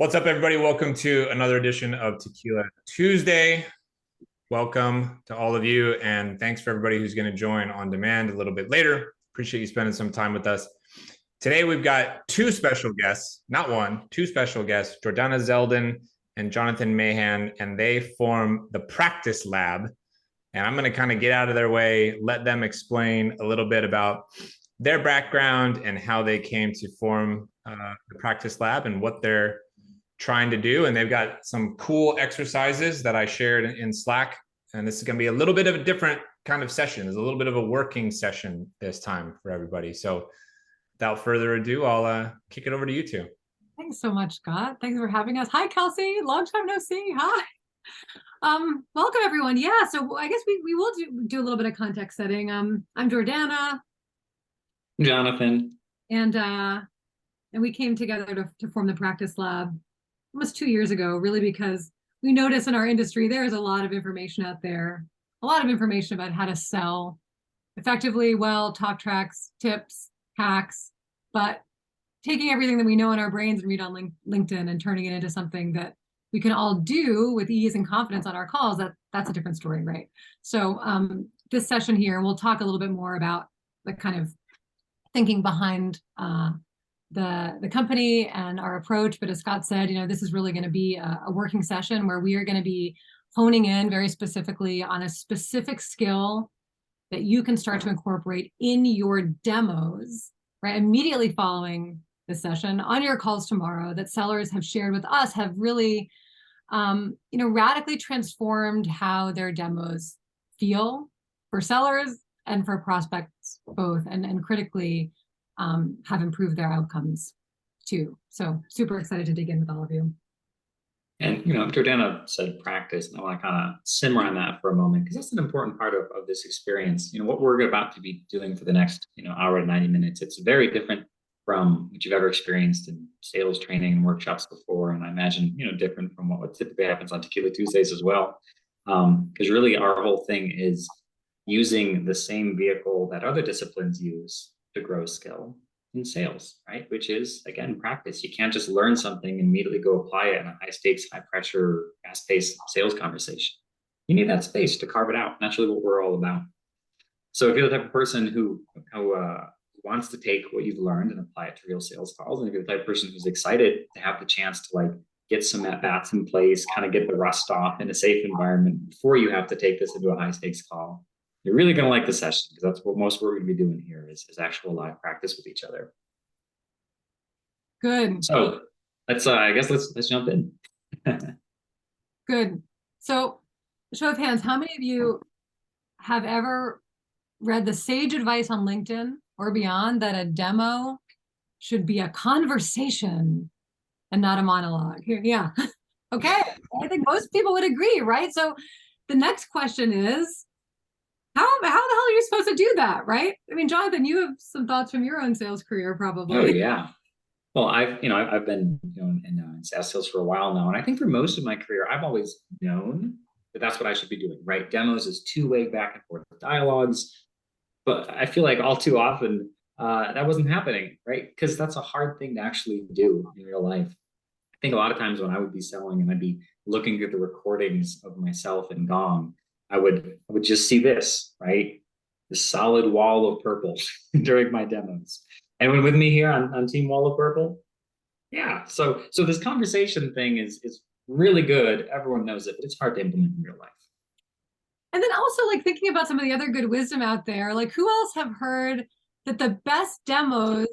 What's up, everybody? Welcome to another edition of Tequila Tuesday. Welcome to all of you, and thanks for everybody who's going to join on demand a little bit later. Appreciate you spending some time with us. Today, we've got two special guests, not one, two special guests, Jordana Zeldin and Jonathan Mahan, and they form the Practice Lab. And I'm going to kind of get out of their way, let them explain a little bit about their background and how they came to form the Practice Lab and what they're trying to do. And they've got some cool exercises that I shared in Slack. And this is going to be a little bit of a different kind of session. It's a little bit of a working session this time for everybody. So without further ado, I'll kick it over to you two. Thanks so much, Scott. Thanks for having us. Hi, Kelsey. Long time no see. Hi. Welcome everyone. Yeah, so I guess we will do a little bit of context setting. I'm Jordana. Jonathan. And we came together to form the Practice Lab almost 2 years ago, really because we notice in our industry there's a lot of information out there, a lot of information about how to sell effectively, well, talk tracks, tips, hacks, but taking everything that we know in our brains and read on LinkedIn and turning it into something that we can all do with ease and confidence on our calls, that's a different story, right? So this session here, we'll talk a little bit more about the kind of thinking behind the company and our approach. But as Scott said, this is really going to be a working session where we are going to be honing in very specifically on a specific skill that you can start to incorporate in your demos, right? Immediately following the session on your calls tomorrow that sellers have shared with us have really, radically transformed how their demos feel for sellers and for prospects both, and critically have improved their outcomes too. So super excited to dig in with all of you. And, Jordana said practice, and I want to kind of simmer on that for a moment, because that's an important part of this experience. What we're about to be doing for the next, hour to 90 minutes, it's very different from what you've ever experienced in sales training and workshops before. And I imagine, different from what typically happens on Tequila Tuesdays as well. Because really our whole thing is using the same vehicle that other disciplines use to grow skill in sales, right? Which is, again, practice. You can't just learn something and immediately go apply it in a high stakes, high pressure, fast paced sales conversation. You need that space to carve it out. And that's really what we're all about. So if you're the type of person who wants to take what you've learned and apply it to real sales calls, and if you're the type of person who's excited to have the chance to get some at-bats in place, kind of get the rust off in a safe environment before you have to take this into a high stakes call, you're really going to like the session, because that's what most we're going to be doing here is actual live practice with each other. Good. So let's jump in. Good. So show of hands, how many of you have ever read the sage advice on LinkedIn or beyond that a demo should be a conversation and not a monologue? Here, yeah. Okay. I think most people would agree, right? So the next question is, how the hell are you supposed to do that, right? I mean, Jonathan, you have some thoughts from your own sales career, probably. Oh yeah. Well, I've been in SaaS sales for a while now, and I think for most of my career, I've always known that that's what I should be doing, right? Demos is two-way back and forth dialogues, but I feel like all too often that wasn't happening, right? Because that's a hard thing to actually do in real life. I think a lot of times when I would be selling and I'd be looking at the recordings of myself and Gong, I would just see this, right? The solid wall of purple during my demos. Anyone with me here on Team Wall of Purple? Yeah. So this conversation thing is really good. Everyone knows it, but it's hard to implement in real life. And then also thinking about some of the other good wisdom out there, who else have heard that the best demos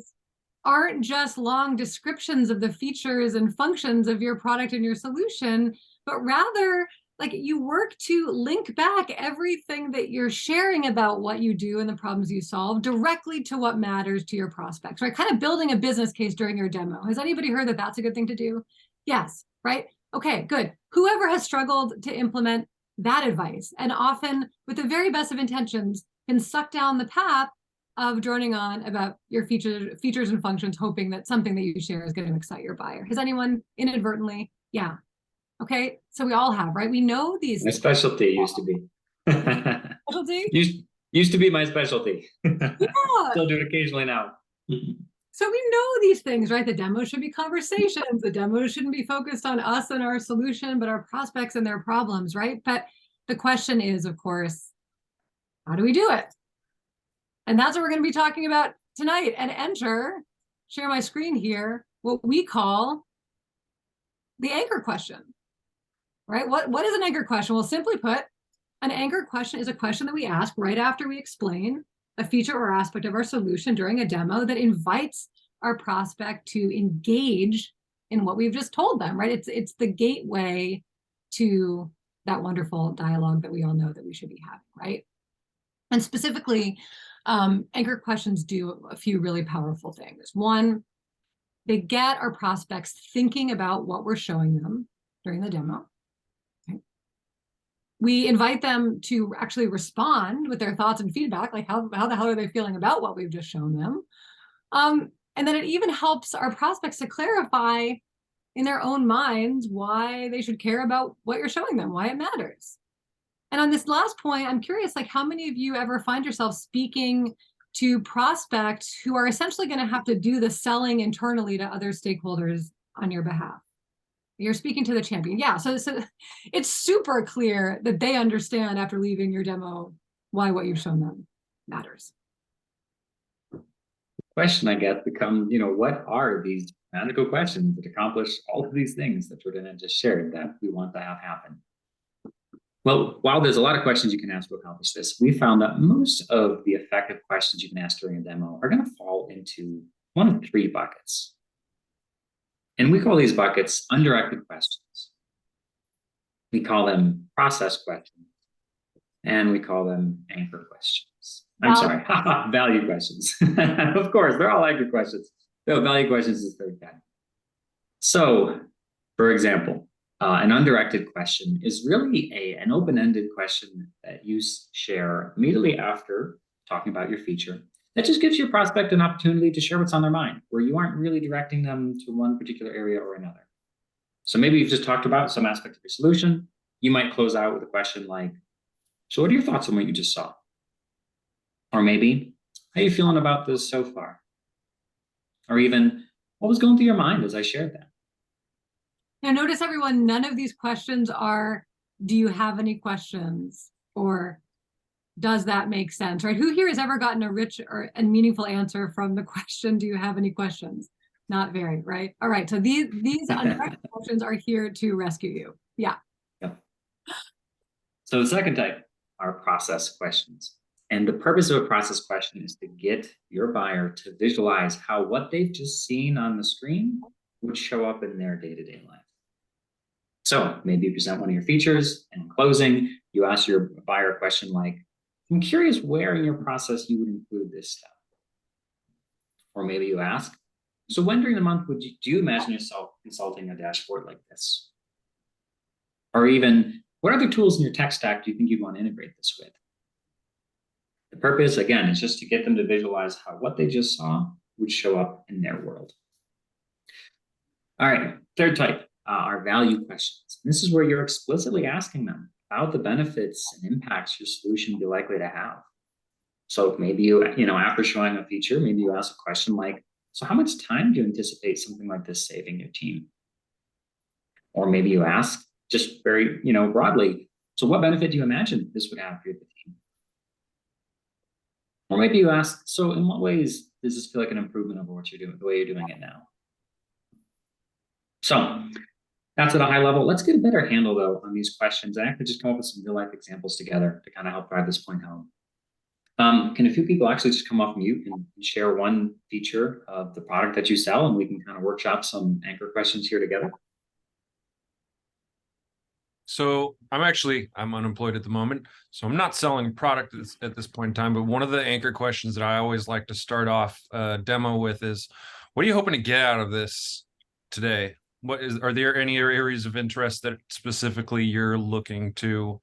aren't just long descriptions of the features and functions of your product and your solution, but rather you work to link back everything that you're sharing about what you do and the problems you solve directly to what matters to your prospects, right? Kind of building a business case during your demo. Has anybody heard that that's a good thing to do? Yes, right? Okay, good. Whoever has struggled to implement that advice, and often with the very best of intentions, been sucked down the path of droning on about your features and functions, hoping that something that you share is going to excite your buyer. Has anyone inadvertently? Yeah. Okay, so we all have, right? We know these. My specialty used to be. Specialty? Used to be my specialty. Yeah. Still do it occasionally now. So we know these things, right? The demo should be conversations. The demo shouldn't be focused on us and our solution, but our prospects and their problems, right? But the question is, of course, how do we do it? And that's what we're going to be talking about tonight. And share my screen here, what we call the anchor question, right? What is an anchor question? Well, simply put, an anchor question is a question that we ask right after we explain a feature or aspect of our solution during a demo that invites our prospect to engage in what we've just told them, right? It's the gateway to that wonderful dialogue that we all know that we should be having, right? And specifically, anchor questions do a few really powerful things. One, they get our prospects thinking about what we're showing them during the demo. Okay. We invite them to actually respond with their thoughts and feedback, like how the hell are they feeling about what we've just shown them? And then it even helps our prospects to clarify in their own minds why they should care about what you're showing them, why it matters. And on this last point, I'm curious, like how many of you ever find yourself speaking to prospects who are essentially going to have to do the selling internally to other stakeholders on your behalf? You're speaking to the champion. Yeah, so it's super clear that they understand after leaving your demo why what you've shown them matters. Question I get becomes, what are these magical questions that accomplish all of these things that Jordana just shared that we want to have happen? Well, while there's a lot of questions you can ask to accomplish this, we found that most of the effective questions you can ask during a demo are going to fall into one of three buckets. And we call these buckets undirected questions. We call them process questions. And we call them anchor questions. I'm sorry, value questions. Of course, they're all anchor questions. No, value questions is the third kind. So, for example, an undirected question is really an open-ended question that you share immediately after talking about your feature. That just gives your prospect an opportunity to share what's on their mind, where you aren't really directing them to one particular area or another. So maybe you've just talked about some aspect of your solution. You might close out with a question like, so what are your thoughts on what you just saw? Or maybe, how are you feeling about this so far? Or even, what was going through your mind as I shared that? Now, notice everyone, none of these questions are, do you have any questions? Or does that make sense, right? Who here has ever gotten a rich and meaningful answer from the question, do you have any questions? Not very, right? All right, so these undirected questions are here to rescue you. Yeah. Yep. So the second type are process questions. And the purpose of a process question is to get your buyer to visualize how what they've just seen on the screen would show up in their day-to-day life. So maybe you present one of your features, and in closing, you ask your buyer a question like, I'm curious where in your process you would include this step. Or maybe you ask, so when during the month do you imagine yourself consulting a dashboard like this? Or even, what other tools in your tech stack do you think you'd want to integrate this with? The purpose, again, is just to get them to visualize how what they just saw would show up in their world. All right, third type are value questions. And this is where you're explicitly asking them about the benefits and impacts your solution would be likely to have. So maybe you after showing a feature, maybe you ask a question like, so how much time do you anticipate something like this saving your team? Or maybe you ask just very, broadly, so what benefit do you imagine this would have for the team? Or maybe you ask, so in what ways does this feel like an improvement over what you're doing, the way you're doing it now? So that's at a high level. Let's get a better handle, though, on these questions. I actually just come up with some real-life examples together to kind of help drive this point home. Can a few people actually just come off mute and share one feature of the product that you sell, and we can kind of workshop some anchor questions here together? So I'm unemployed at the moment, so I'm not selling a product at this point in time, but one of the anchor questions that I always like to start off a demo with is, what are you hoping to get out of this today? Are there any areas of interest that specifically you're looking to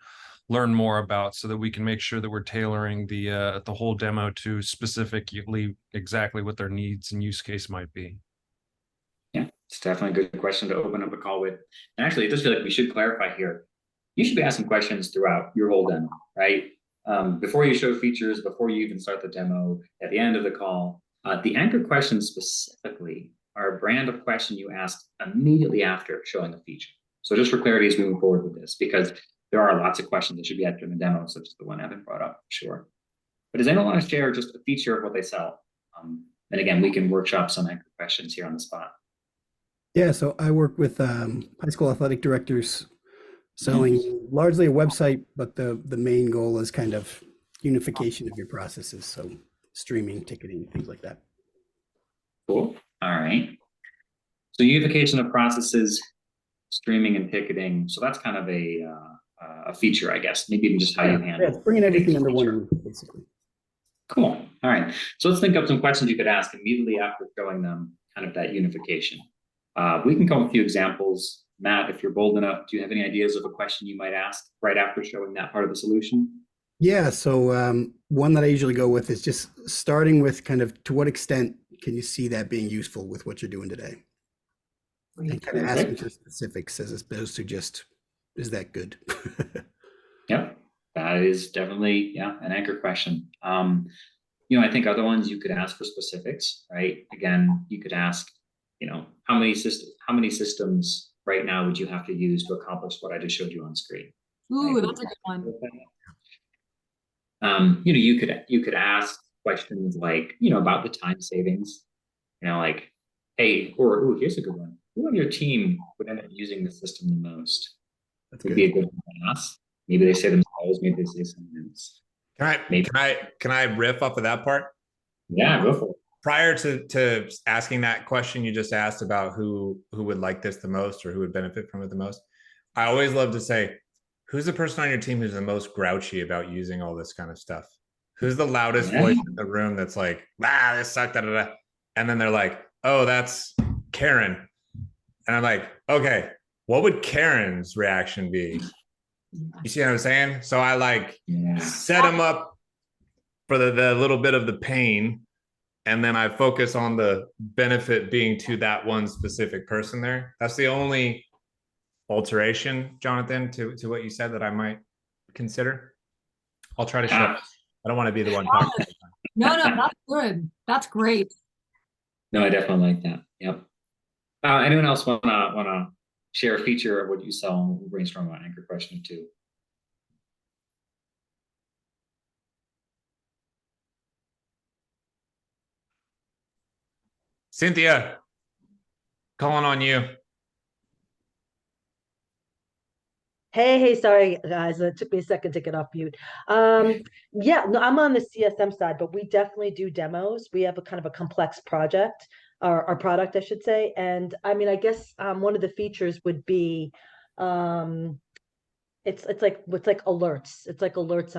learn more about, so that we can make sure that we're tailoring the whole demo to specifically exactly what their needs and use case might be? Yeah, it's definitely a good question to open up a call with. And actually, it does feel like we should clarify here. You should be asking questions throughout your whole demo, right? Before you show features, before you even start the demo, at the end of the call, The anchor questions specifically are a brand of question you ask immediately after showing a feature. So just for clarity as we move forward with this, because there are lots of questions that should be asked in the demo, such as the one Evan brought up, sure. But does anyone want to share just a feature of what they sell? And again, we can workshop some anchor questions here on the spot. Yeah, so I work with high school athletic directors selling largely a website, but the main goal is kind of unification of your processes. So streaming, ticketing, things like that. Cool. All right. So unification of processes, streaming and ticketing. So that's kind of a feature, I guess. Maybe even just how you handle. Yeah, bringing everything under feature. one roof, basically. Cool. All right. So let's think of some questions you could ask immediately after showing them kind of that unification. We can come with a few examples. Matt, if you're bold enough, do you have any ideas of a question you might ask right after showing that part of the solution? Yeah, so one that I usually go with is just starting with kind of to what extent can you see that being useful with what you're doing today? And kind of asking for specifics as opposed to just, is that good? Yep, that is definitely, an anchor question. I think other ones you could ask for specifics, right? Again, you could ask, how many systems right now would you have to use to accomplish what I just showed you on screen? Ooh, Right? that's a good one. You could ask questions like, about the time savings, like, hey, or here's a good one. Who on your team would end up using the system the most? That's Would good. be a good one to ask. Maybe they say themselves, maybe they say someone else. Can I riff off of that part? Yeah, go for it. Prior to asking that question you just asked about who would like this the most or who would benefit from it the most, I always love to say, who's the person on your team who's the most grouchy about using all this kind of stuff? Who's the loudest voice in the room that's like, this sucked, da, da, da. And then they're like, oh, that's Karen. And I'm like, okay, what would Karen's reaction be? You see what I'm saying? So I set them up for the little bit of the pain, and then I focus on the benefit being to that one specific person there. That's the only alteration, Jonathan, to what you said that I might consider. I'll try to show up. I don't want to be the one talking. No, that's good. That's great. No, I definitely like that. Yep. Anyone else wanna share a feature of what you sell, and we'll brainstorm on anchor question too? Cynthia, calling on you. Hey, sorry guys, it took me a second to get off mute. Yeah, no, I'm on the CSM side, but we definitely do demos. We have a kind of a complex project, or our product, I should say. And I mean, I guess one of the features would be it's like alerts. It's like alerts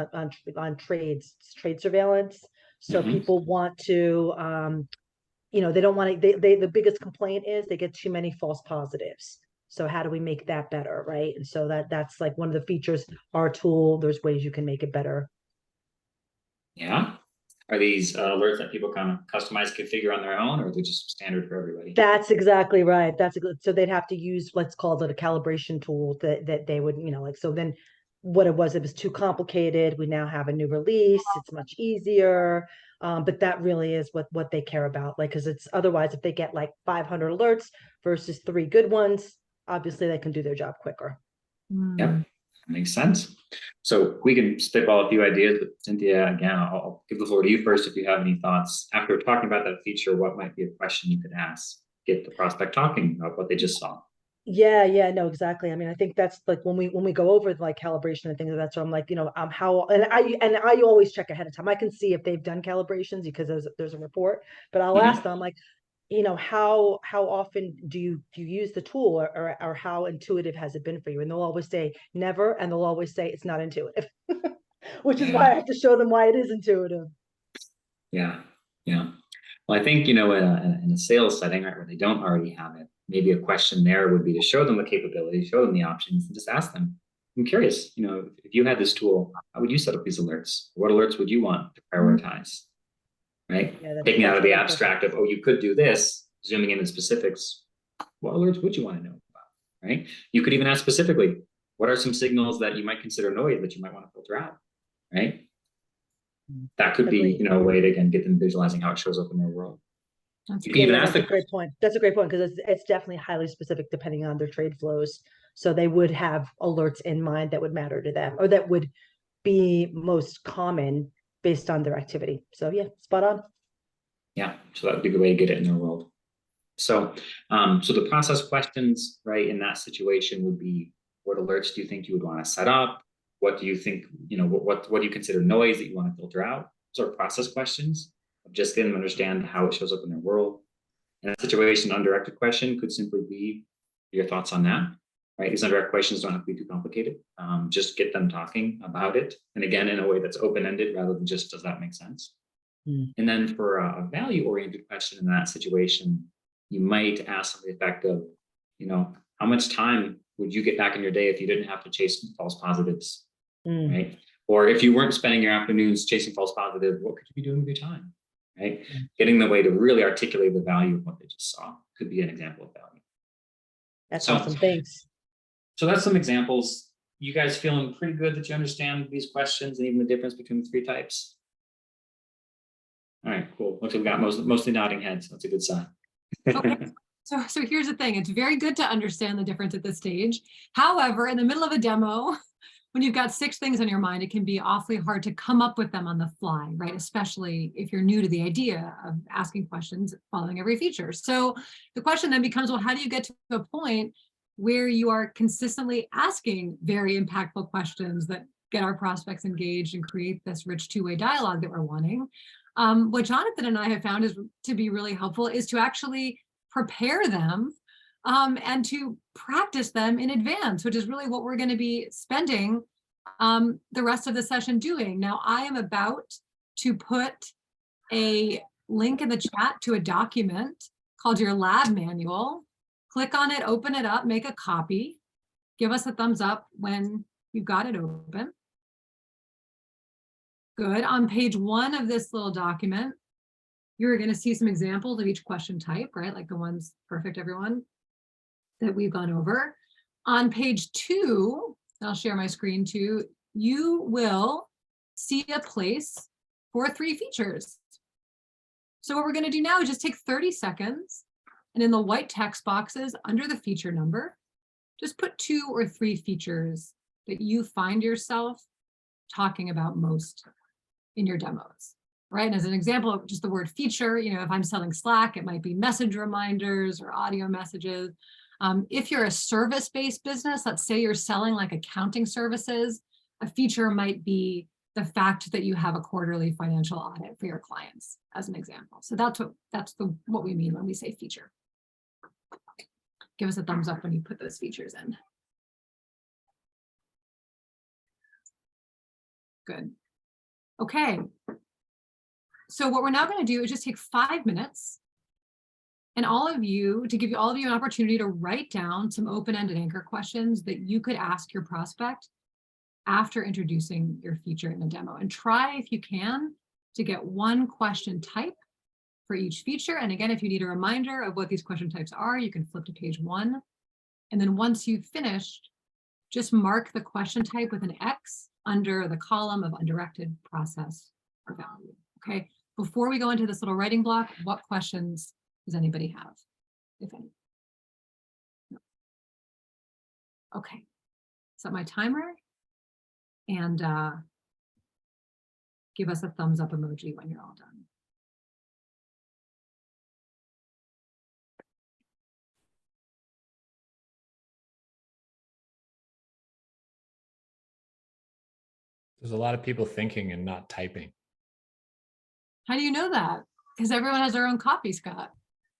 on trades, trade surveillance. So people want to they don't want to they the biggest complaint is they get too many false positives. So how do we make that better, right? And so that's like one of the features, our tool, there's ways you can make it better. Yeah. Are these alerts that people kind of customize, configure on their own, or are they just standard for everybody? That's exactly right. So they'd have to use, let's call it a calibration tool that they would, so then what it was too complicated. We now have a new release. It's much easier. But that really is what they care about. Like, because it's otherwise, if they get like 500 alerts versus 3 good ones, obviously they can do their job quicker. Yep, makes sense. So we can spitball a few ideas, but Cynthia, again, I'll give the floor to you first if you have any thoughts. After talking about that feature, what might be a question you could ask? Get the prospect talking about what they just saw. Yeah, no, exactly. I mean, I think that's like when we go over like calibration and things like that. So I'm like, how, and I always check ahead of time. I can see if they've done calibrations because there's a report, but I'll ask them like, how often do you use the tool, or how intuitive has it been for you? And they'll always say never, and they'll always say it's not intuitive, which is why I have to show them why it is intuitive. Yeah. Well, I think, in a sales setting, right, where they don't already have it, maybe a question there would be to show them the capability, show them the options, and just ask them. I'm curious, if you had this tool, how would you set up these alerts? What alerts would you want to prioritize? Right? Yeah, taking out of the abstract of, you could do this, zooming in the specifics, what alerts would you want to know about? Right? You could even ask specifically, what are some signals that you might consider noise that you might want to filter out? Right? that could be, Agreed. a way to, again, get them visualizing how it shows up in their world. That's You good. can even Yeah, ask that's the a great point. That's a great point because it's definitely highly specific depending on their trade flows. So they would have alerts in mind that would matter to them or that would be most common based on their activity. So yeah, spot on. Yeah, so that would be the way to get it in their world. So, so the process questions, right, in that situation would be, what alerts do you think you would want to set up? What do you think, what do you consider noise that you want to filter out? Those are process questions of just getting them to understand how it shows up in their world. In that situation, undirected question could simply be your thoughts on that, right? These undirected questions don't have to be too complicated. Just get them talking about it. And again, in a way that's open-ended rather than just, does that make sense? And then for a value-oriented question in that situation, you might ask something the effect of, how much time would you get back in your day if you didn't have to chase false positives, right? Or if you weren't spending your afternoons chasing false positives, what could you be doing with your time, right? Getting the way to really articulate the value of what they just saw could be an example of value. That's So- awesome. Thanks. So that's some examples. You guys feeling pretty good that you understand these questions and even the difference between the 3 types? All right, cool. Looks like we got mostly nodding heads. That's a good sign. Okay. So here's the thing. It's very good to understand the difference at this stage. However, in the middle of a demo, when you've got 6 things on your mind, it can be awfully hard to come up with them on the fly, right? Especially if you're new to the idea of asking questions following every feature. So the question then becomes, well, how do you get to a point where you are consistently asking very impactful questions that get our prospects engaged and create this rich 2-way dialogue that we're wanting? What Jonathan and I have found is to be really helpful is to actually prepare them and to practice them in advance, which is really what we're going to be spending the rest of the session doing. Now, I am about to put a link in the chat to a document called your lab manual. Click on it, open it up, make a copy, give us a thumbs up when you've got it open. Good. On page 1 of this little document, you're going to see some examples of each question type, right? Like the ones, perfect, everyone, that we've gone over. On page 2, I'll share my screen too, you will see a place for 3 features. So what we're going to do now is just take 30 seconds and in the white text boxes under the feature number, just put 2 or 3 features that you find yourself talking about most in your demos, right? And as an example of just the word feature, if I'm selling Slack, it might be message reminders or audio messages. If you're a service-based business, let's say you're selling like accounting services, a feature might be the fact that you have a quarterly financial audit for your clients, as an example. So that's what we mean when we say feature. Give us a thumbs up when you put those features in. Good. Okay. So what we're now going to do is just take 5 minutes and to give all of you an opportunity to write down some open-ended anchor questions that you could ask your prospect after introducing your feature in the demo. And try, if you can, to get 1 question type for each feature. And again, if you need a reminder of what these question types are, you can flip to page 1. And then once you've finished, just mark the question type with an X under the column of undirected, process, or value. Okay. Before we go into this little writing block, what questions does anybody have, if any? No. Okay. Set my timer and give us a thumbs up emoji when you're all done. There's a lot of people thinking and not typing. How do you know that? Because everyone has their own copy, Scott.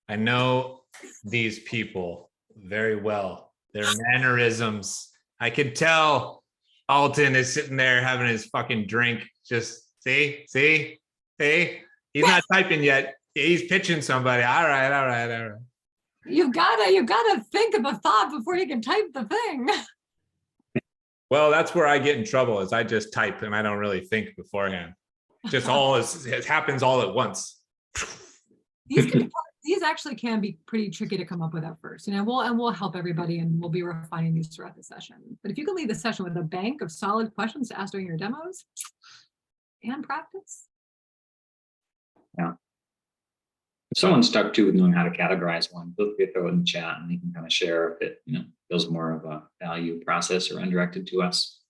I know these people very well. Their mannerisms. I could tell Alton is sitting there having his fucking drink. Just see. He's not typing yet. He's pitching somebody. All right. You've gotta think of a thought before you can type the thing. Well, that's where I get in trouble is I just type and I don't really think beforehand. Just it happens all at once. These actually can be pretty tricky to come up with at first, we'll help everybody and we'll be refining these throughout the session. But if you can leave the session with a bank of solid questions to ask during your demos, and practice. If someone's stuck to with knowing how to categorize one, feel free to throw it in the chat and they can kind of share if it, feels more of a value process or undirected to us.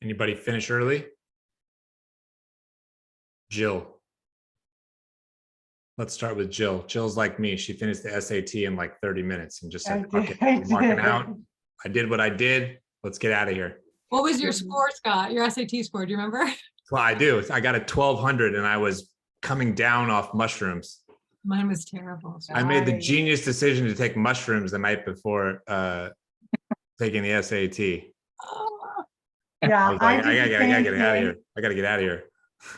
Anybody finish early? Jill. Let's start with Jill. Jill's like me. She finished the SAT in like 30 minutes and just said, "Fuck it, I'm walking out. I did what I did. Let's get out of here." What was your score, Scott? Your SAT score? Do you remember? Well, I do. I got a 1200 and I was coming down off mushrooms. Mine was terrible. So I made the genius decision to take mushrooms the night before taking the SAT. Yeah, I was like, I gotta get out of here. I gotta get out of here.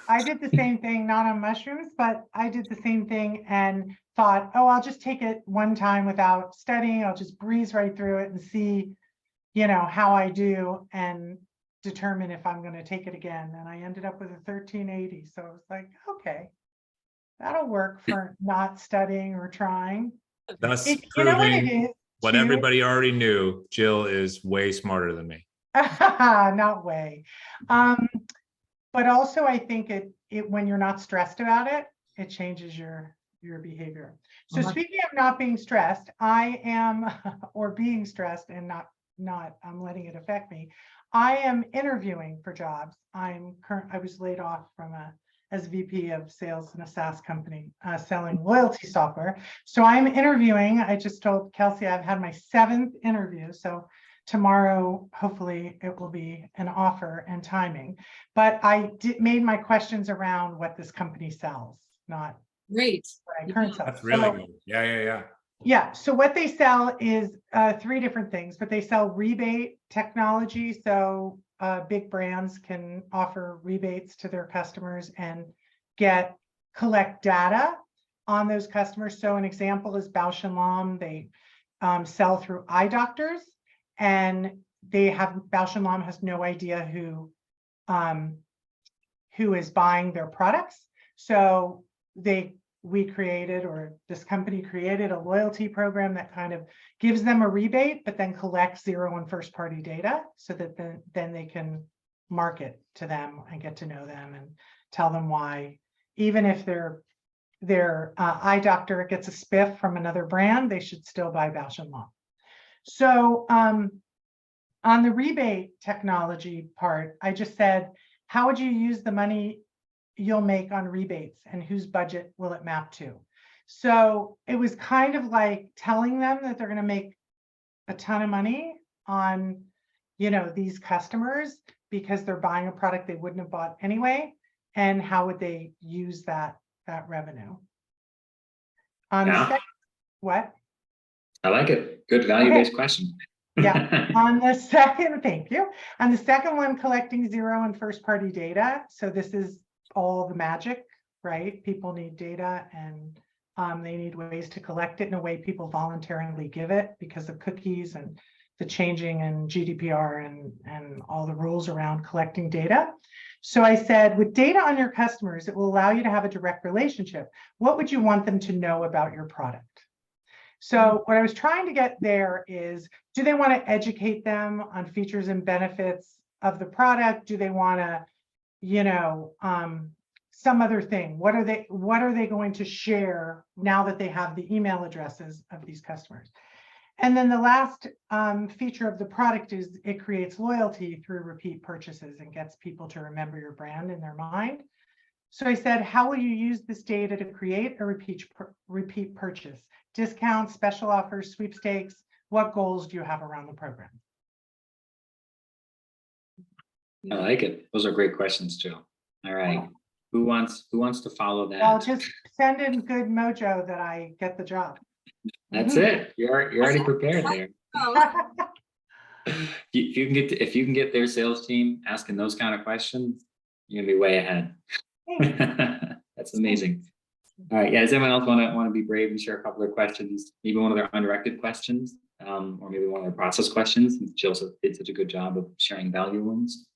I did the same thing, not on mushrooms, but I did the same thing and thought, oh, I'll just take it one time without studying. I'll just breeze right through it and see, how I do and determine if I'm going to take it again. And I ended up with a 1380. So I was like, okay, that'll work for not studying or trying. Thus You know what it proving is? what too? everybody already knew. Jill is way smarter than me. Not way. But also I think it when you're not stressed about it, it changes your behavior. So speaking of not being stressed, I am or being stressed and not I'm letting it affect me. I am interviewing for jobs. I was laid off from as VP of sales in a SaaS company selling loyalty software. So I'm interviewing. I just told Kelsey I've had my 7th interview. So tomorrow, hopefully it will be an offer and timing, but I made my questions around what this company sells, not great. what I currently sell. That's really good. Yeah. Yeah, so what they sell is 3 different things, but they sell rebate technology. So big brands can offer rebates to their customers and collect data on those customers. So an example is Bausch & Lomb. They sell through eye doctors, and Bausch & Lomb has no idea who is buying their products. So this company created a loyalty program that kind of gives them a rebate, but then collects 0 and first party data so that then they can market to them and get to know them and tell them why, even if their eye doctor gets a spiff from another brand, they should still buy Bausch & Lomb. So on the rebate technology part, I just said, how would you use the money you'll make on rebates and whose budget will it map to? So it was kind of like telling them that they're going to make a ton of money on, these customers because they're buying a product they wouldn't have bought anyway. And how would they use that revenue? What? I like it. Good value-based question. Yeah. On the second, thank you. On the second one, collecting 0 and first party data. So this is all the magic, right? People need data and they need ways to collect it in a way people voluntarily give it because of cookies and the changing in GDPR and all the rules around collecting data. So I said, with data on your customers, it will allow you to have a direct relationship. What would you want them to know about your product? So what I was trying to get there is, do they want to educate them on features and benefits of the product? Do they want to, some other thing? What are they going to share now that they have the email addresses of these customers? And then the last feature of the product is it creates loyalty through repeat purchases and gets people to remember your brand in their mind. So I said, how will you use this data to create a repeat purchase? Discounts, special offers, sweepstakes. What goals do you have around the program? I like it. Those are great questions, Jill. All right. Who wants to follow that? Well, just send in good mojo that I get the job. That's it. You're already prepared there. If you can get their sales team asking those kind of questions, you're gonna be way ahead. That's amazing. All right. Yeah. Does anyone else want to be brave and share a couple of questions? Maybe one of their undirected questions, or maybe one of their process questions. Jill did such a good job of sharing value ones.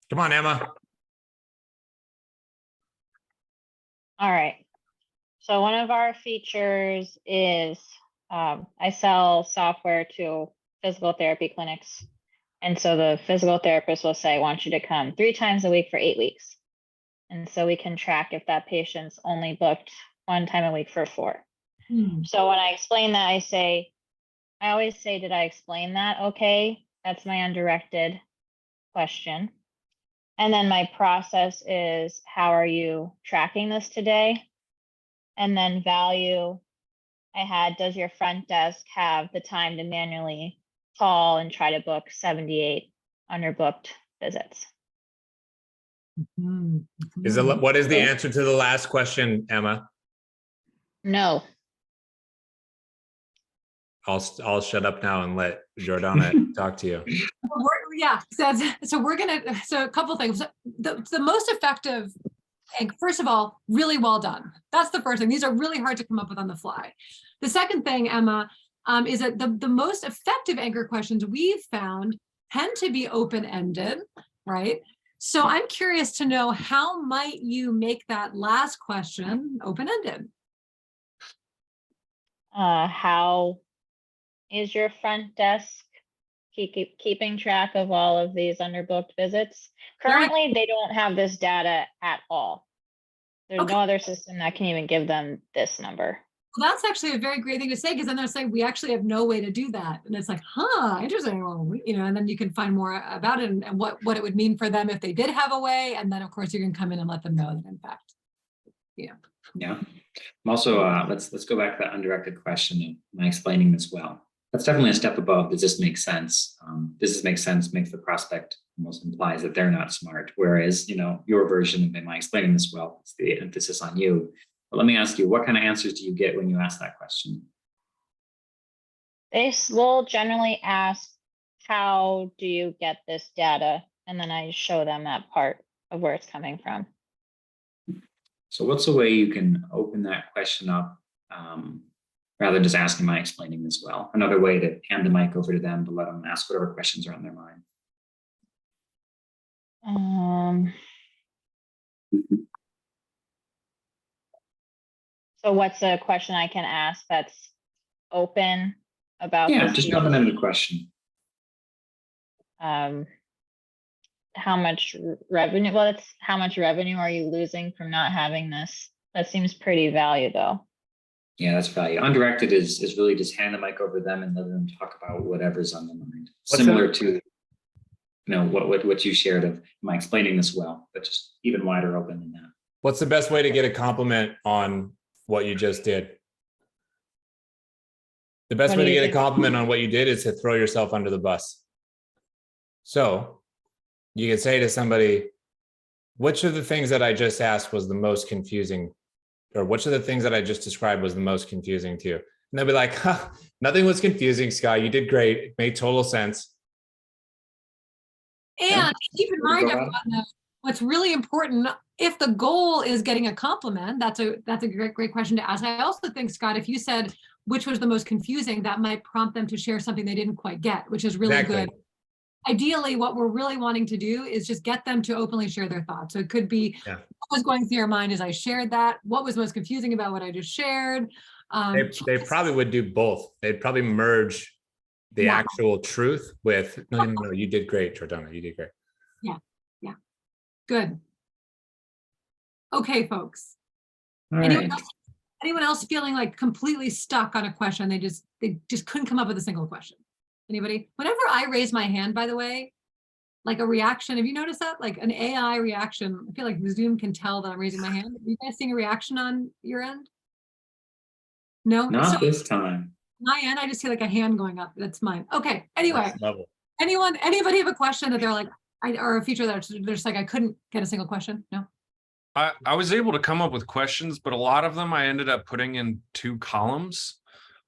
Come on, Emma. All right. So one of our features is I sell software to physical therapy clinics. And so the physical therapist will say, I want you to come 3 times a week for 8 weeks. And so we can track if that patient's only booked 1 time a week for 4. So when I explain that, I always say, did I explain that? Okay, that's my undirected question. And then my process is, how are you tracking this today? And then value, I had, does your front desk have the time to manually call and try to book 78 underbooked visits? What is the answer to the last question, Emma? No. I'll shut up now and let Jordana talk to you. So a couple things. The most effective, and first of all, really well done. That's the first thing. These are really hard to come up with on the fly. The second thing, Emma, is that the most effective anchor questions we've found tend to be open-ended, right? So I'm curious to know, how might you make that last question open-ended? How is your front desk keeping track of all of these underbooked visits? Currently, they don't have this data at all. There's no other system that can even give them this number. Well, that's actually a very great thing to say, because then they're saying we actually have no way to do that. And it's like, interesting. Well, and then you can find more about it and what it would mean for them if they did have a way. And then of course you can come in and let them know that in fact, Yeah. I'm also, let's go back to that undirected question. Am I explaining this well? That's definitely a step above. Does this make sense? Does this make sense? Makes the prospect almost implies that they're not smart. Whereas, your version of, am I explaining this well? It's the emphasis on you. But let me ask you, what kind of answers do you get when you ask that question? They will generally ask, how do you get this data? And then I show them that part of where it's coming from. So what's a way you can open that question up rather than just asking, am I explaining this well? Another way to hand the mic over to them to let them ask whatever questions are on their mind. So what's a question I can ask that's open about? Yeah, just an open-ended question. How much revenue? Well, it's how much revenue are you losing from not having this? That seems pretty value, though. Yeah, that's value. Undirected is really just hand the mic over to them and let them talk about whatever's on their mind. Similar to what you shared of, am I explaining this well? But just even wider open than that. What's the best way to get a compliment on what you just did? The best way to get a compliment on what you did is to throw yourself under the bus. So you could say to somebody, which of the things that I just asked was the most confusing, or which of the things that I just described was the most confusing to you? And they'll be like, nothing was confusing, Scott. You did great. It made total sense. And keep in mind, everyone, what's really important, if the goal is getting a compliment, that's a great question to ask. I also think, Scott, if you said, which was the most confusing, that might prompt them to share something they didn't quite get, which is really Exactly. good. Ideally, what we're really wanting to do is just get them to openly share their thoughts. So it could be, Yeah. what was going through your mind as I shared that? What was most confusing about what I just shared? They probably would do both. They'd probably merge the Yeah. actual truth with, no, you did great, Jordana, you did great. Yeah, yeah, good. Okay, folks. All Anyone right. else, anyone else feeling like completely stuck on a question? They just couldn't come up with a single question. Anybody? Whenever I raise my hand, by the way, like a reaction, have you noticed that? Like an AI reaction, I feel like Zoom can tell that I'm raising my hand. Are you guys seeing a reaction on your end? No? Not So this time. my end, I just see like a hand going up. That's mine. Okay, anyway. Next level. Anybody have a question that they're like, or a feature that they're just like, I couldn't get a single question? No? I was able to come up with questions, but a lot of them I ended up putting in 2 columns.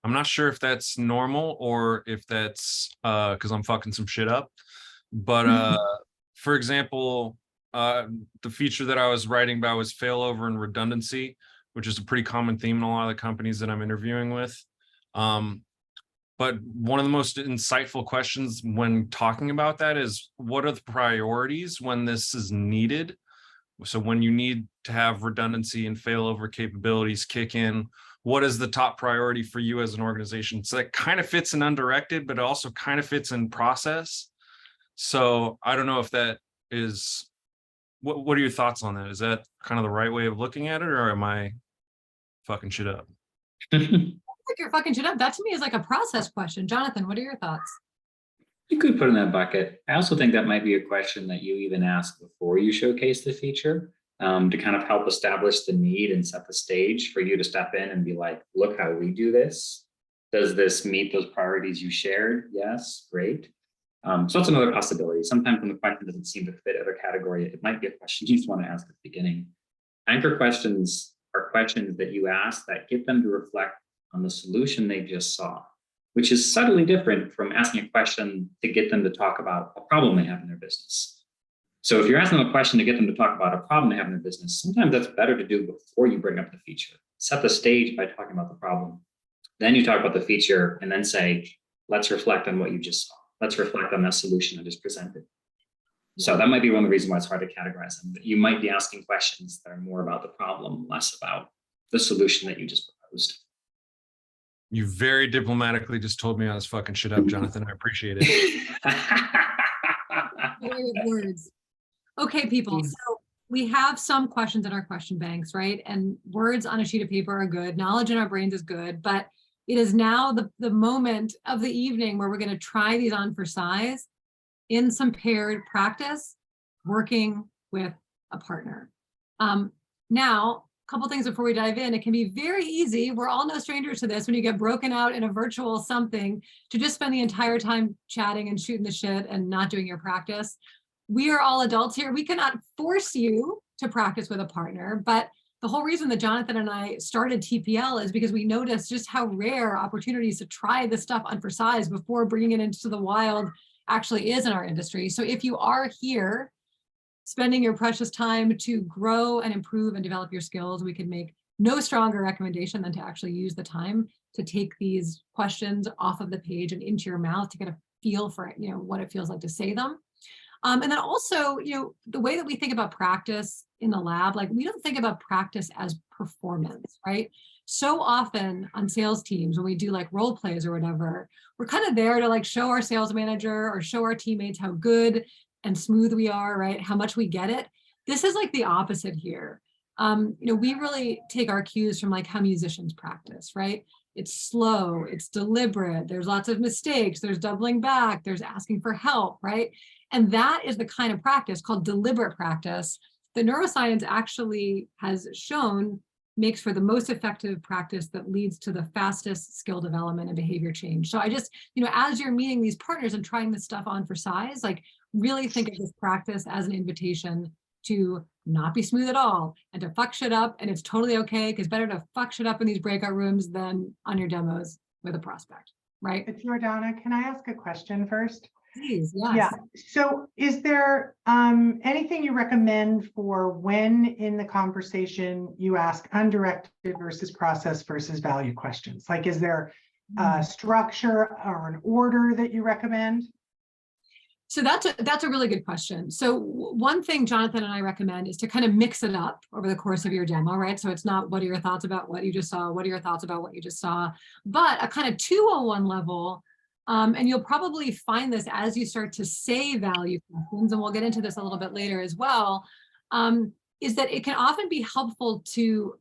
I'm not sure if that's normal or if that's because I'm fucking some shit up. But for example, the feature that I was writing about was failover and redundancy, which is a pretty common theme in a lot of the companies that I'm interviewing with. But one of the most insightful questions when talking about that is, what are the priorities when this is needed? So when you need to have redundancy and failover capabilities kick in, what is the top priority for you as an organization? So that kind of fits in undirected, but it also kind of fits in process. So I don't know if that is, what are your thoughts on that? Is that kind of the right way of looking at it, or am I fucking shit up? Like you're fucking shit up. That to me is like a process question. Jonathan, what are your thoughts? You could put in that bucket. I also think that might be a question that you even ask before you showcase the feature, to kind of help establish the need and set the stage for you to step in and be like, look how we do this. Does this meet those priorities you shared? Yes, great. So that's another possibility. Sometimes when the question doesn't seem to fit other category, it might be a question you just want to ask at the beginning. Anchor questions are questions that you ask that get them to reflect on the solution they just saw, which is subtly different from asking a question to get them to talk about a problem they have in their business. So if you're asking them a question to get them to talk about a problem they have in their business, sometimes that's better to do before you bring up the feature. Set the stage by talking about the problem. Then you talk about the feature and then say, let's reflect on what you just saw. Let's reflect on that solution I just presented. So that might be one of the reasons why it's hard to categorize them. But you might be asking questions that are more about the problem, less about the solution that you just proposed. You very diplomatically just told me I was fucking shit up, Jonathan. I appreciate it. Words. Okay, people. So we have some questions in our question banks, right? And words on a sheet of paper are good. Knowledge in our brains is good, but it is now the moment of the evening where we're going to try these on for size in some paired practice, working with a partner. Now, a couple things before we dive in. It can be very easy. We're all no strangers to this when you get broken out in a virtual something to just spend the entire time chatting and shooting the shit and not doing your practice. We are all adults here. We cannot force you to practice with a partner, but the whole reason that Jonathan and I started TPL is because we noticed just how rare opportunities to try this stuff on for size before bringing it into the wild actually is in our industry. So if you are here spending your precious time to grow and improve and develop your skills, we can make no stronger recommendation than to actually use the time to take these questions off of the page and into your mouth to get a feel for, you know, what it feels like to say them. And then also, you know, the way that we think about practice in the lab, like we don't think about practice as performance, right? So often on sales teams, when we do like role plays or whatever, we're kind of there to like show our sales manager or show our teammates how good and smooth we are, right? How much we get it. This is like the opposite here. You know, we really take our cues from like how musicians practice, right? It's slow, it's deliberate, there's lots of mistakes, there's doubling back, there's asking for help, right? And that is the kind of practice called deliberate practice that neuroscience actually has shown makes for the most effective practice that leads to the fastest skill development and behavior change. So I just, you know, as you're meeting these partners and trying this stuff on for size, like really think of this practice as an invitation to not be smooth at all and to fuck shit up. And it's totally okay, because better to fuck shit up in these breakout rooms than on your demos with a prospect, right? But Jordana, can I ask a question first? Please, Yeah. yes. So is there anything you recommend for when in the conversation you ask undirected versus process versus value questions? Like, is there a structure or an order that you recommend? So that's a really good question. So one thing Jonathan and I recommend is to kind of mix it up over the course of your demo, right? So it's not what are your thoughts about what you just saw, what are your thoughts about what you just saw, but a kind of 201 level. And you'll probably find this as you start to say value questions, and we'll get into this a little bit later as well, is that it can often be helpful to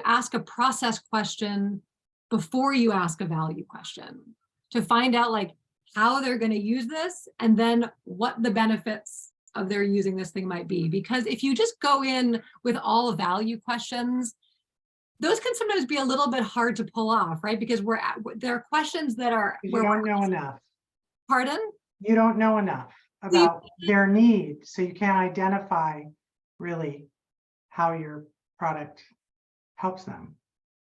ask a process question before you ask a value question, to find out like how they're going to use this and then what the benefits of their using this thing might be. Because if you just go in with all value questions, those can sometimes be a little bit hard to pull off, right? Because there are questions that are You don't know enough. Pardon? You don't know enough about their needs, so you can't identify really how your product helps them.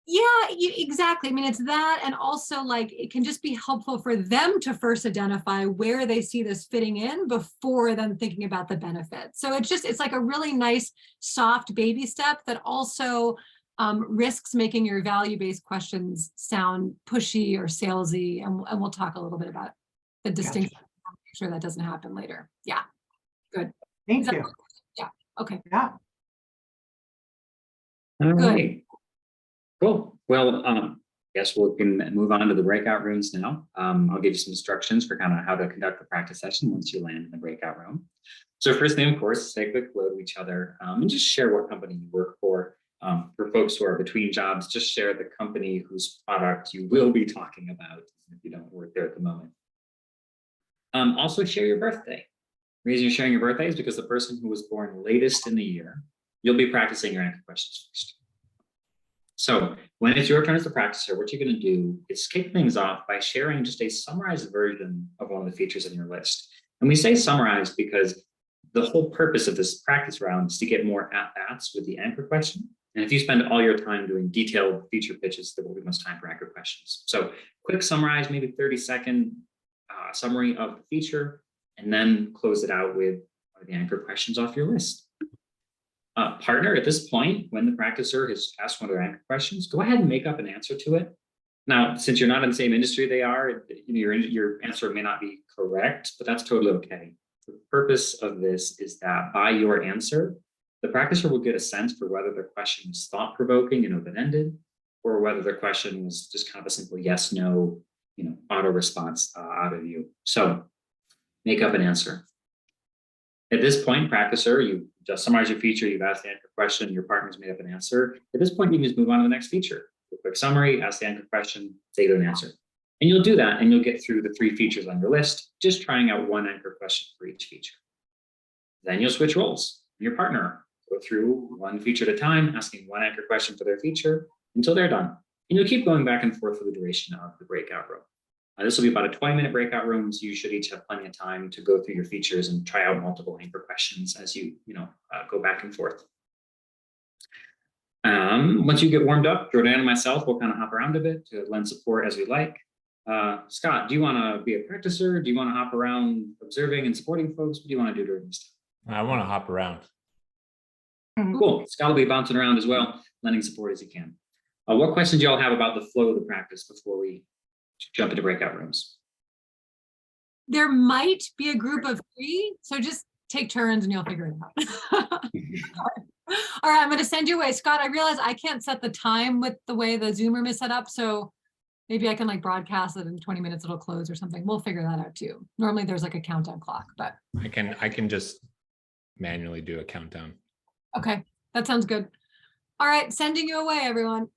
Yeah, exactly. I mean, it's that, and also like it can just be helpful for them to first identify where they see this fitting in before then thinking about the benefits. So it's like a really nice soft baby step that also risks making your value-based questions sound pushy or salesy, and we'll talk a little bit about the distinction. Gotcha. Make sure that doesn't happen later. Yeah, good. Thank you. Yeah. Okay. Yeah. All Good. right. Cool. Well, guess we can move on to the breakout rooms now. I'll give you some instructions for kind of how to conduct the practice session once you land in the breakout room. So first thing, of course, is say a quick hello to each other and just share what company you work for. For folks who are between jobs, just share the company whose product you will be talking about if you don't work there at the moment. Also share your birthday. The reason you're sharing your birthday is because the person who was born latest in the year, you'll be practicing your anchor questions first. So when it's your turn as the practicer, what you're going to do is kick things off by sharing just a summarized version of one of the features in your list. And we say summarized because the whole purpose of this practice round is to get more at-bats with the anchor question. And if you spend all your time doing detailed feature pitches, there won't be much time for anchor questions. So quick summarize, maybe 30-second summary of the feature, and then close it out with one of the anchor questions off your list. Partner, at this point, when the practicer has asked one of their anchor questions, go ahead and make up an answer to it. Now, since you're not in the same industry they are, your answer may not be correct, but that's totally okay. The purpose of this is that by your answer, the practicer will get a sense for whether their question was thought-provoking and open-ended, or whether their question was just kind of a simple yes, no, auto response out of you. So make up an answer. At this point, practicer, you just summarize your feature, you've asked the anchor question, your partner's made up an answer. At this point, you can just move on to the next feature. A quick summary, ask the anchor question, say an answer. And you'll do that, and you'll get through the 3 features on your list, just trying out one anchor question for each feature. Then you'll switch roles. Your partner go through one feature at a time, asking one anchor question for their feature until they're done. And you'll keep going back and forth for the duration of the breakout room. This will be about a 20-minute breakout room, so you should each have plenty of time to go through your features and try out multiple anchor questions as you go back and forth. Once you get warmed up, Jordan and myself will kind of hop around a bit to lend support as we like. Scott, do you want to be a practicer? Do you want to hop around observing and supporting folks? What do you want to do during this time? I want to hop around. Cool. Scott will be bouncing around as well, lending support as he can. What questions do y'all have about the flow of the practice before we jump into breakout rooms? There might be a group of 3, so just take turns and you'll figure it out. All right, I'm going to send you away. Scott, I realize I can't set the time with the way the Zoom room is set up, so maybe I can like broadcast it in 20 minutes, it'll close or something. We'll figure that out too. Normally there's like a countdown clock, but. I can just manually do a countdown. Okay, that sounds good. All right, sending you away, everyone.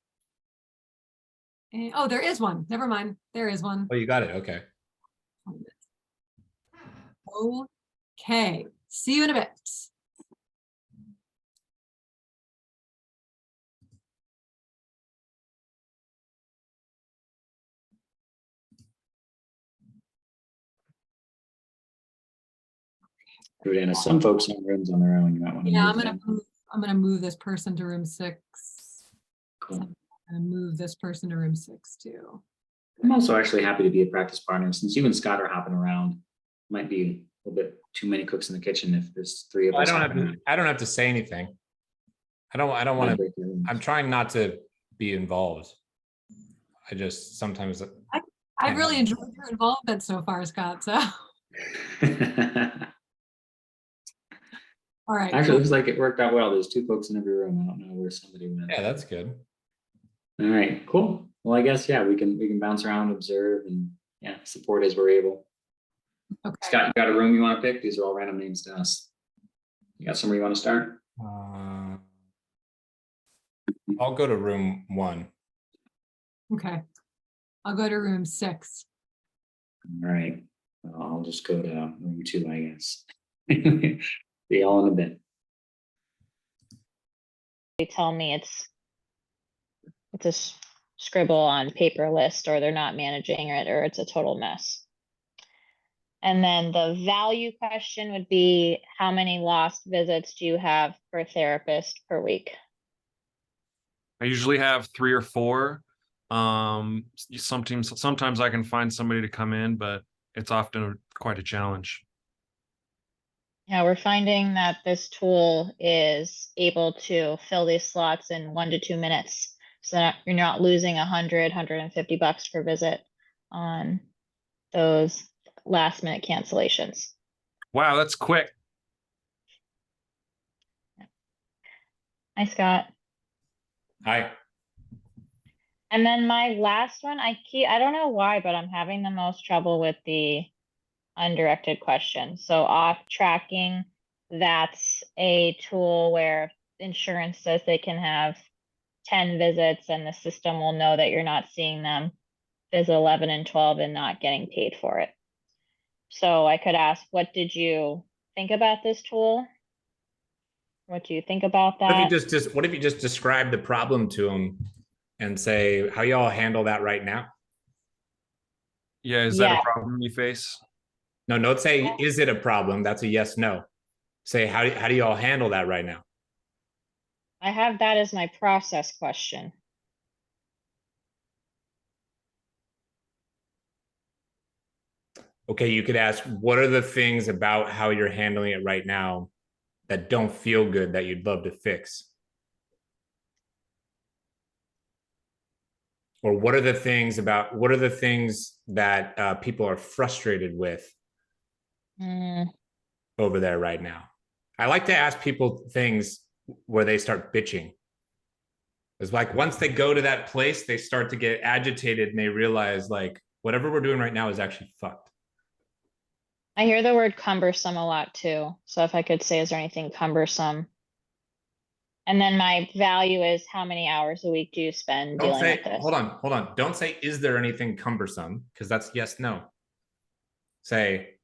Oh, there is one. Never mind. There is one. Oh, you got it. Okay. Okay. See you in a bit. Jordana, some folks in rooms on their own. You might want to I'm gonna move this person to room 6. Cool. And move this person to room 6 too. I'm also actually happy to be a practice partner since you and Scott are hopping around. might be a little bit too many cooks in the kitchen if there's three of I us. don't have hopping to. around. I don't have to say anything. I don't Might want to. break the rules. I'm trying not to be involved. I just sometimes. I've really enjoyed your involvement so far, Scott. So, all right. Actually, it looks like it worked out well. There's 2 folks in every room. I don't know where somebody went. Yeah, that's good. All right, cool. Well, I guess, yeah, we can bounce around, observe, and yeah, support as we're able. Okay. Scott, you got a room you want to pick? These are all random names to us. You got somewhere you want to start? I'll go to room 1. Okay. I'll go to room 6. All right. I'll just go to room 2, I guess. See y'all in a bit. They tell me it's a scribble on paper list, or they're not managing it, or it's a total mess. And then the value question would be, how many lost visits do you have per therapist per week? I usually have 3 or 4. Sometimes I can find somebody to come in, but it's often quite a challenge. Yeah, we're finding that this tool is able to fill these slots in 1 to 2 minutes, so that you're not losing $150 per visit on those last minute cancellations. Wow, that's quick. Hi, Scott. Hi. And then my last one, I don't know why, but I'm having the most trouble with the undirected questions. So off tracking, that's a tool where insurance says they can have 10 visits and the system will know that you're not seeing them visit 11 and 12 and not getting paid for it. So I could ask, what did you think about this tool? What do you think about that? What if you just describe the problem to them and say, how y'all handle that right now? Yeah, is that a problem you face? No, don't say, is it a problem? That's a yes, no. Say, how do y'all handle that right now? I have that as my process question. Okay, you could ask, what are the things about how you're handling it right now that don't feel good that you'd love to fix? Or what are the things that people are frustrated with over there right now? I like to ask people things where they start bitching. It's like once they go to that place, they start to get agitated and they realize like whatever we're doing right now is actually fucked. I hear the word cumbersome a lot too. So if I could say, is there anything cumbersome? And then my value is, how many hours a week do you spend dealing with this? Hold on. Don't say, is there anything cumbersome? Because that's yes, no. Say,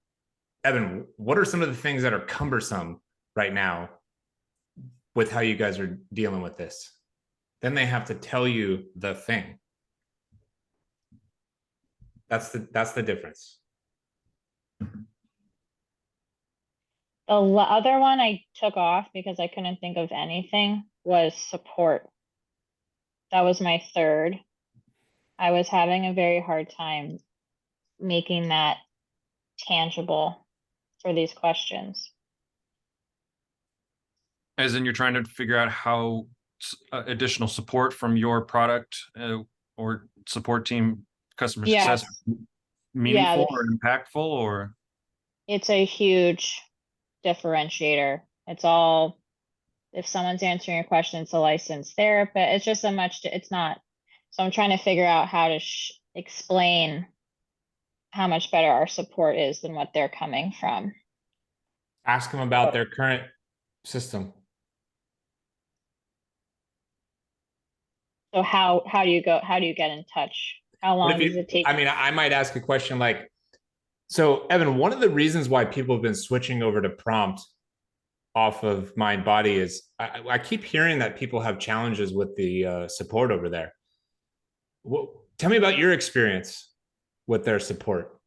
Evan, what are some of the things that are cumbersome right now with how you guys are dealing with this? Then they have to tell you the thing. That's the difference. The other one I took off because I couldn't think of anything was support. That was my third. I was having a very hard time making that tangible for these questions. As in, you're trying to figure out how additional support from your product or support team, customer success, meaningful or impactful, or? It's a huge differentiator. It's all, if someone's answering your question, it's a licensed therapist. It's just it's not. So I'm trying to figure out how to explain how much better our support is than what they're coming from. Ask them about their current system. So how do you get in touch? How long does it take? I mean, I might ask a question like, so Evan, one of the reasons why people have been switching over to prompt off of Mind Body is I keep hearing that people have challenges with the support over there. Tell me about your experience with their support.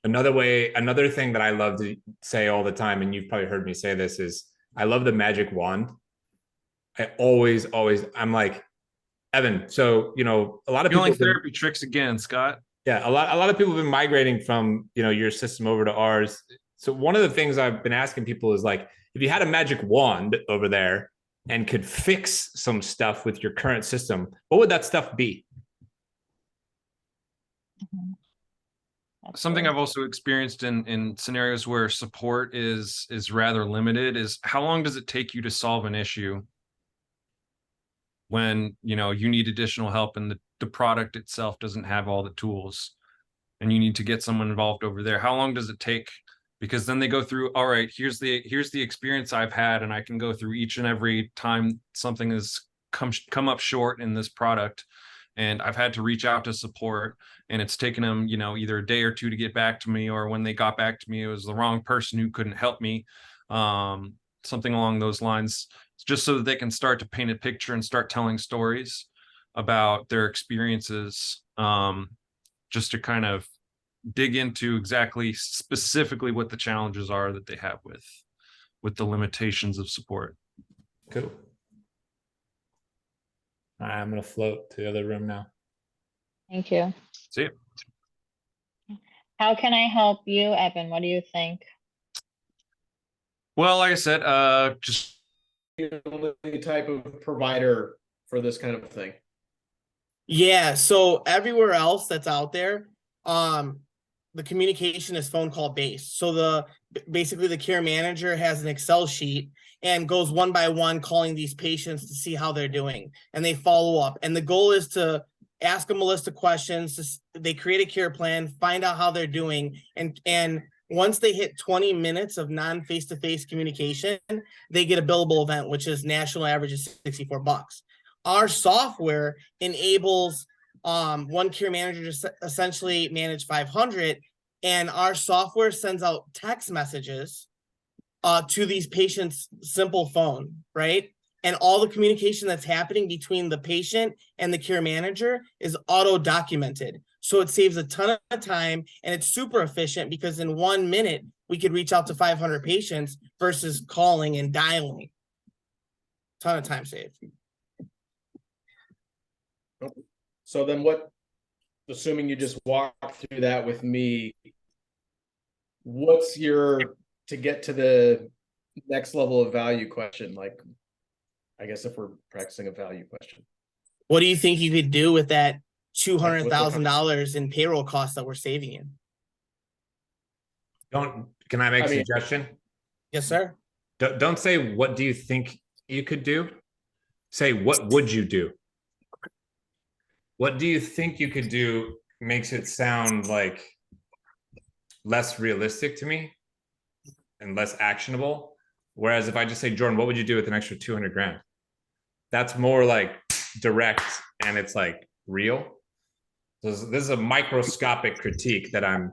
Another thing that I love to say all the time, and you've probably heard me say this, is I love the magic wand. I always, I'm like, Evan, so, a lot of people. Therapy tricks again, Scott. Yeah, a lot of people have been migrating from, your system over to ours. So one of the things I've been asking people is like, if you had a magic wand over there and could fix some stuff with your current system, what would that stuff be? Something I've also experienced in scenarios where support is rather limited is how long does it take you to solve an issue when you need additional help and the product itself doesn't have all the tools and you need to get someone involved over there. How long does it take? Because then they go through, all right, here's the experience I've had, and I can go through each and every time something has come up short in this product, and I've had to reach out to support, and it's taken them either a day or two to get back to me, or when they got back to me it was the wrong person who couldn't help me, something along those lines, just so that they can start to paint a picture and start telling stories about their experiences, just to kind of dig into exactly specifically what the challenges are that they have with the limitations of support. Cool. All right, I'm going to float to the other room now. Thank you. See you. How can I help you, Evan? What do you think? Well, like I said, just The only type of provider for this kind of thing. Yeah, so everywhere else that's out there, the communication is phone call based. So basically the care manager has an Excel sheet and goes one by one calling these patients to see how they're doing, and they follow up. And the goal is to ask them a list of questions. They create a care plan, find out how they're doing, and once they hit 20 minutes of non-face-to-face communication, they get a billable event, which is national average is $64. Our software enables one care manager to essentially manage 500, and our software sends out text messages to these patients' simple phone, right? And all the communication that's happening between the patient and the care manager is auto-documented. So it saves a ton of time, and it's super efficient because in 1 minute, we could reach out to 500 patients versus calling and dialing. Ton of time saved. So then assuming you just walk through that with me, what's to get to the next level of value question? Like, I guess if we're practicing a value question. What do you think you could do with that $200,000 in payroll costs that we're saving you? Can I make a suggestion? Yes, sir. Don't say, what do you think you could do? Say, what would you do? What do you think you could do makes it sound like less realistic to me and less actionable. Whereas if I just say, Jordan, what would you do with an extra 200 grand? That's more like direct, and it's like real. This is a microscopic critique that I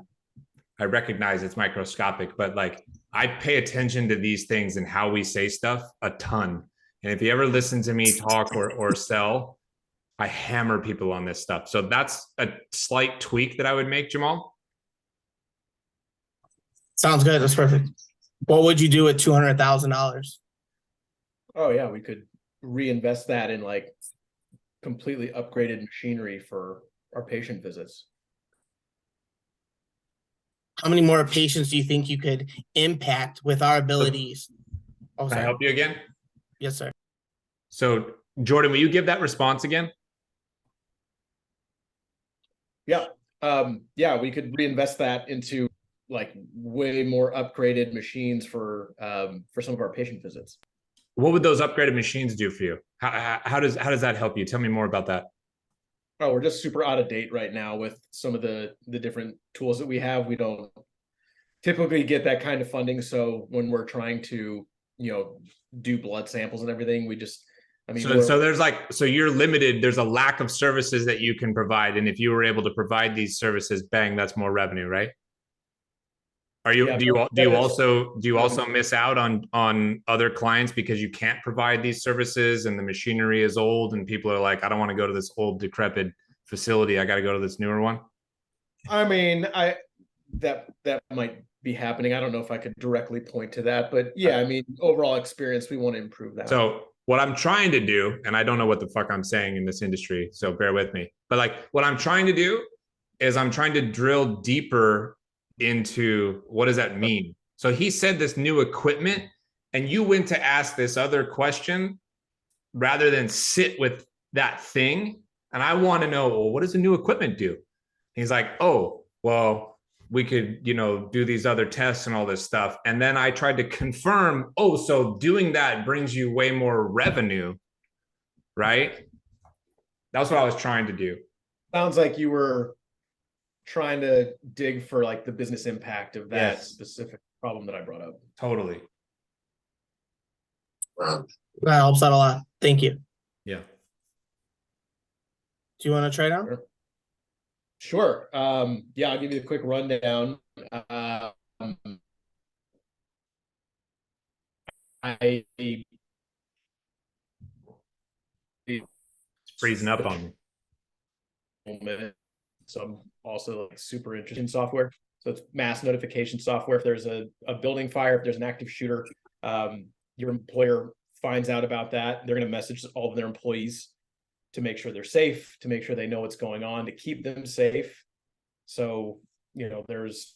recognize it's microscopic, but like I pay attention to these things and how we say stuff a ton. And if you ever listen to me talk or sell, I hammer people on this stuff. So that's a slight tweak that I would make, Jamal. Sounds good. That's perfect. What would you do with $200,000? Oh yeah, we could reinvest that in like completely upgraded machinery for our patient visits. How many more patients do you think you could impact with our abilities? Can I help you again? Yes, sir. So Jordan, will you give that response again? Yeah. Yeah, we could reinvest that into like way more upgraded machines for some of our patient visits. What would those upgraded machines do for you? How does that help you? Tell me more about that. Oh, we're just super out of date right now with some of the different tools that we have. We don't typically get that kind of funding. So when we're trying to, do blood samples and everything, we just, so there's so you're limited. There's a lack of services that you can provide. And if you were able to provide these services, bang, that's more revenue, right? Do you also miss out on other clients because you can't provide these services and the machinery is old and people are like, I don't want to go to this old decrepit facility. I got to go to this newer one. That might be happening. I don't know if I could directly point to that, but yeah, overall experience, we want to improve that. So what I'm trying to do, and I don't know what the fuck I'm saying in this industry, so bear with me, but like what I'm trying to do is I'm trying to drill deeper into what does that mean? So he said this new equipment, and you went to ask this other question rather than sit with that thing. And I want to know, well, what does the new equipment do? He's like, oh, well, we could, do these other tests and all this stuff. And then I tried to confirm, oh, so doing that brings you way more revenue, right? That's what I was trying to do. Sounds like you were trying to dig for like the business impact of that specific problem that I brought up. Totally. That helps out a lot. Thank you. Yeah. Do you want to try now? Sure. Yeah, I'll give you a quick rundown. It's freezing up on me. So I'm also like super interested in software. So it's mass notification software. If there's a building fire, if there's an active shooter, your employer finds out about that. They're going to message all of their employees to make sure they're safe, to make sure they know what's going on, to keep them safe. So, there's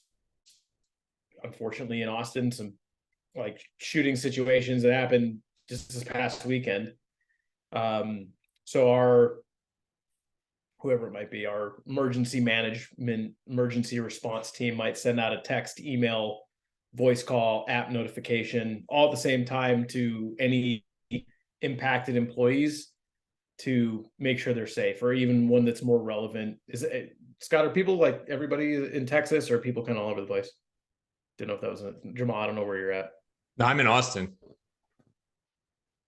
unfortunately in Austin, some like shooting situations that happened just this past weekend. So whoever it might be, our emergency management, emergency response team might send out a text, email, voice call, app notification, all at the same time to any impacted employees to make sure they're safe, or even one that's more relevant. Scott, are people like everybody in Texas, or are people kind of all over the place? Didn't know if that was Jamal. I don't know where you're at. No, I'm in Austin.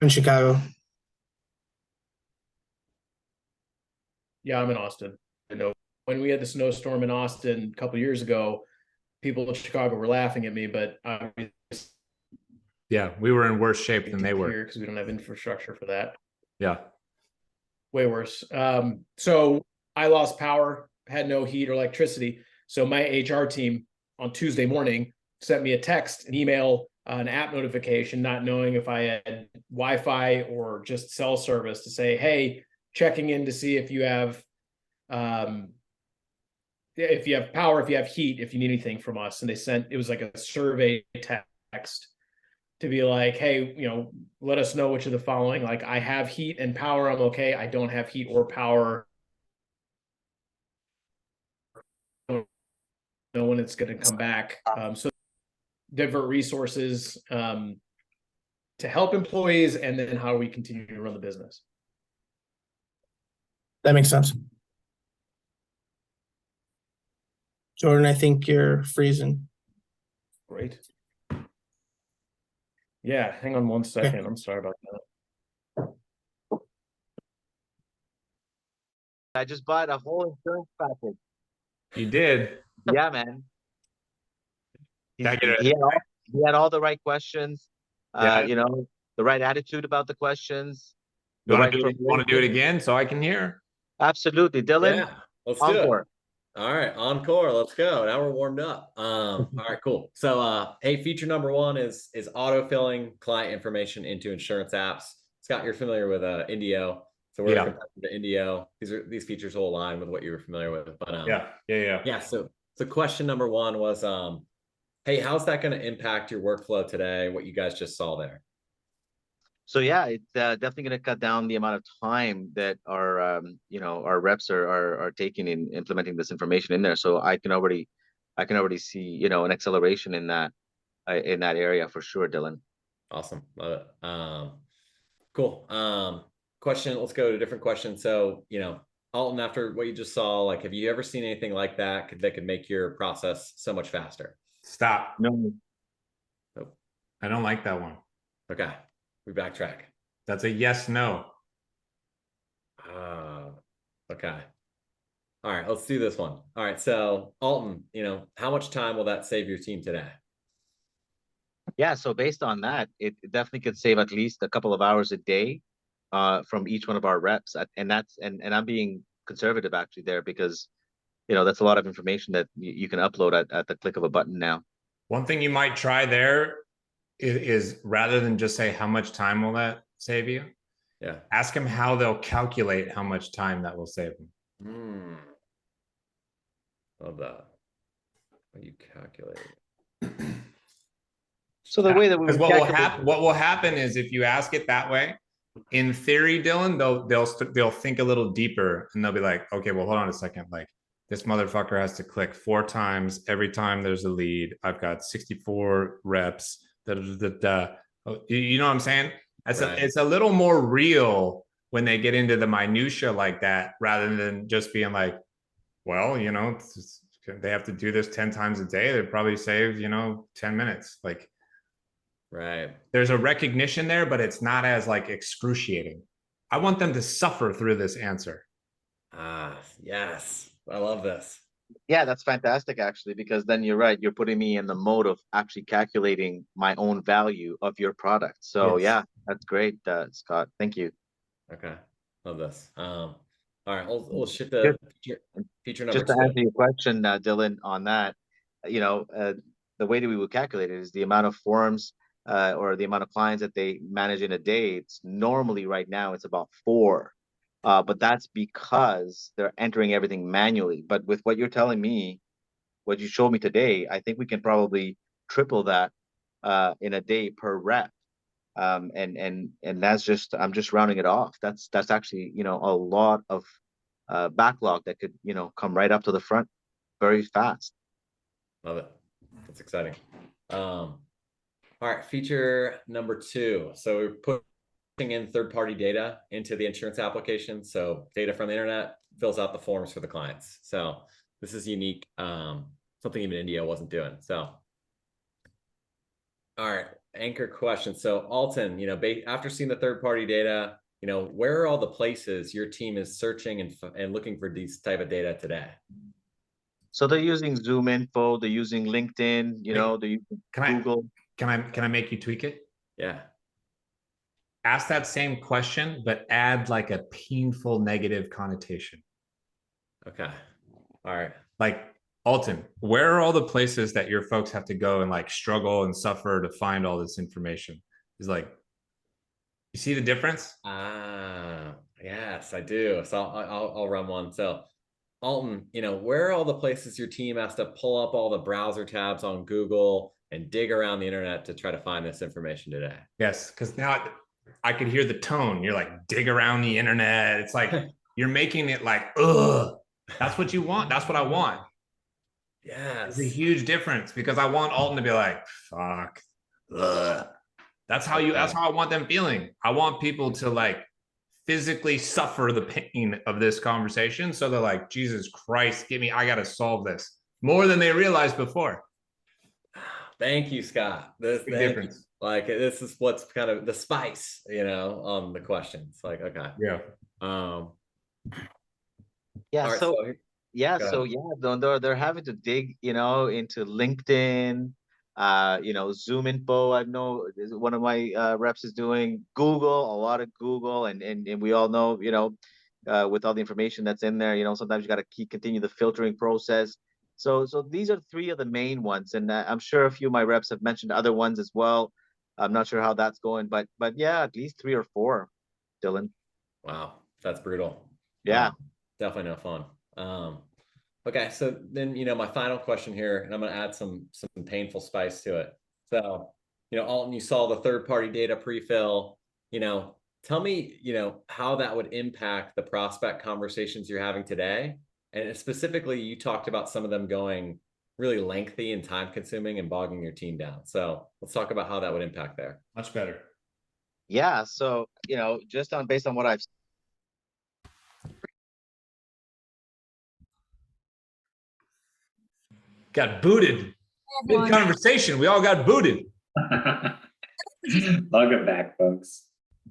In Chicago. Yeah, I'm in Austin. I know when we had the snowstorm in Austin a couple of years ago, people in Chicago were laughing at me, but yeah, we were in worse shape than they were because we don't have infrastructure for that. Yeah, way worse. So I lost power, had no heat or electricity. So my HR team on Tuesday morning sent me a text, an email, an app notification, not knowing if I had Wi-Fi or just cell service, to say, hey, checking in to see if you have power, if you have heat, if you need anything from us. And it was like a survey text to be like, hey, let us know which of the following, like I have heat and power, I'm okay. I don't have heat or power. Know when it's going to come back. So different resources to help employees, and then how we continue to run the business. That makes sense. Jordan, I think you're freezing. Great. Yeah, hang on one second. Okay. I'm sorry about that. I just bought a whole insurance package. You did? Yeah, man. He had all the right questions. Yeah. The right attitude about the questions. You want to do it again so I can hear? Absolutely, Dylan. Yeah, let's encore. Do it. All right, encore. Let's go. Now we're warmed up. All right, cool. So, hey, feature number one is autofilling client information into insurance apps. Scott, you're familiar with Indio, so we're compared to Indio. These features will align with what you were familiar with. But yeah. So question number one was, hey, how's that going to impact your workflow today? What you guys just saw there? So yeah, it's definitely going to cut down the amount of time that our reps are taking in implementing this information in there. So I can already see an acceleration in that area for sure, Dylan. Awesome, love it. Cool. Question. Let's go to a different question. So Alton, after what you just saw, like, have you ever seen anything like that could make your process so much faster? Stop. No. Nope. I don't like that one. Okay. We backtrack. That's a yes, no. Okay. All right, let's do this one. All right, so Alton, how much time will that save your team today? Yeah, so based on that, it definitely could save at least a couple of hours a day from each one of our reps. And I'm being conservative actually there, because that's a lot of information that you can upload at the click of a button now. One thing you might try there is rather than just say how much time will that save you, ask them how they'll calculate how much time that will save them. Love that. How you calculate? So the way that we Because would what will happen is if you ask it that way, in theory, Dylan, they'll think a little deeper and they'll be like, okay, well, hold on a second. Like this motherfucker has to click 4 times every time there's a lead. I've got 64 reps. You know what I'm saying? It's a little more real when they get into the minutia like that, rather than just being like, well, you know, they have to do this 10 times a day. They probably save, 10 minutes. Like, right. There's a recognition there, but it's not as like excruciating. I want them to suffer through this answer. Ah, yes. I love this. Yeah, that's fantastic, actually, because then you're right. You're putting me in the mode of actually calculating my own value of your product. So Yes. yeah, that's great, Scott. Thank you. Okay. Love this. All right, we'll shift to feature number Just to 2. answer your question, Dylan, on that, the way that we would calculate it is the amount of forms or the amount of clients that they manage in a day. It's normally right now it's about 4. But that's because they're entering everything manually. But with what you're telling me, what you showed me today, I think we can probably triple that in a day per rep. And that's just, I'm just rounding it off. That's actually, a lot of backlog that could, come right up to the front very fast. Love it. That's exciting. All right, feature number 2. So we're putting in third-party data into the insurance application. So data from the internet fills out the forms for the clients. So this is unique, something even India wasn't doing. So, all right, anchor question. So Alton, after seeing the third-party data, where are all the places your team is searching and looking for these type of data today? So they're using Zoom Info, they're using LinkedIn, they're using Google. Can I make you tweak it? Yeah. Ask that same question, but add like a painful negative connotation. Okay. All right. Like, Alton, where are all the places that your folks have to go and like struggle and suffer to find all this information? Is like, you see the difference? Yes, I do. So I'll run one. So Alton, where are all the places your team has to pull up all the browser tabs on Google and dig around the internet to try to find this information today? Yes, because now I could hear the tone. You're like, dig around the internet. It's like, you're making it like, ugh. That's what you want. That's what I want. Yes. It's a huge difference because I want Alton to be like, fuck. Ugh. That's how I want them feeling. I want people to like physically suffer the pain of this conversation. So they're like, Jesus Christ, I got to solve this more than they realized before. Thank you, Scott. Big difference. Like, this is what's kind of the spice, on the questions. Like, okay. Yeah. Yeah. Right, they're having to dig, into LinkedIn, Zoom Info. I know one of my reps is doing Google, a lot of Google, and we all know, with all the information that's in there, sometimes you got to continue the filtering process. So these are 3 of the main ones, and I'm sure a few of my reps have mentioned other ones as well. I'm not sure how that's going, but yeah, at least 3 or 4, Dylan. Wow, that's brutal. Yeah, definitely no fun. Okay, so then my final question here, and I'm going to add some painful spice to it. So Alton, you saw the third-party data pre-fill. Tell me how that would impact the prospect conversations you're having today. And specifically, you talked about some of them going really lengthy and time-consuming and bogging your team down. So let's talk about how that would impact there. Much better. Yeah. So just based on what I've got booted. Good conversation. We all got booted. Welcome back, folks.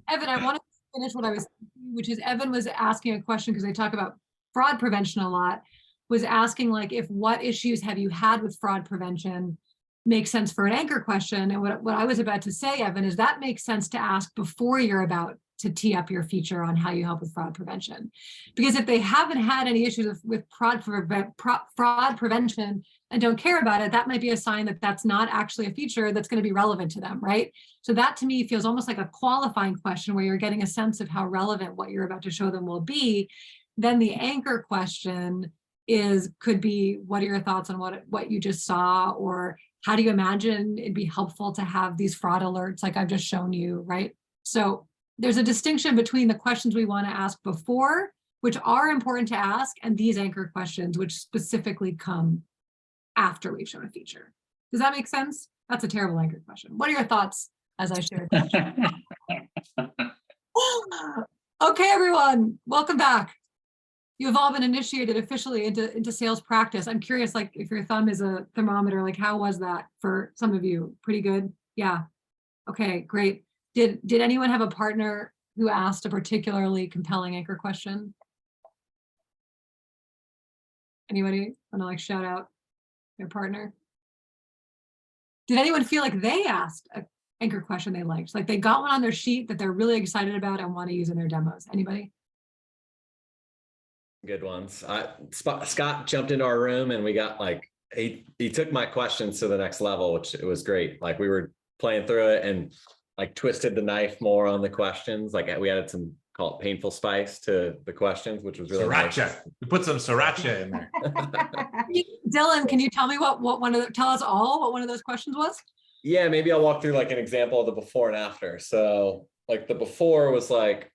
Evan, I wanted to finish what I was thinking, which is Evan was asking a question because they talk about fraud prevention a lot, was asking like, if what issues have you had with fraud prevention makes sense for an anchor question. And what I was about to say, Evan, is that makes sense to ask before you're about to tee up your feature on how you help with fraud prevention. Because if they haven't had any issues with fraud prevention and don't care about it, that might be a sign that that's not actually a feature that's going to be relevant to them, right? So that to me feels almost like a qualifying question where you're getting a sense of how relevant what you're about to show them will be. Then the anchor question could be, what are your thoughts on what you just saw, or how do you imagine it'd be helpful to have these fraud alerts like I've just shown you, right? So there's a distinction between the questions we want to ask before, which are important to ask, and these anchor questions, which specifically come after we've shown a feature. Does that make sense? That's a terrible anchor question. What are your thoughts as I share? Okay, everyone, welcome back. You have all been initiated officially into sales practice. I'm curious, like, if your thumb is a thermometer, like, how was that for some of you? Pretty good? Yeah. Okay, great. Did anyone have a partner who asked a particularly compelling anchor question? Anybody want to, like, shout out their partner? Did anyone feel like they asked an anchor question they liked? Like they got one on their sheet that they're really excited about and want to use in their demos? Anybody? Good ones. Scott jumped into our room and we got like, he took my questions to the next level, which it was great. Like we were playing through it and like twisted the knife more on the questions. Like we added some, call it painful spice to the questions, which was really Sriracha. nice. We put some sriracha in there. Dylan, can you tell me what one of tell us all what one of those questions was? Yeah, maybe I'll walk through like an example of the before and after. So like the before was like,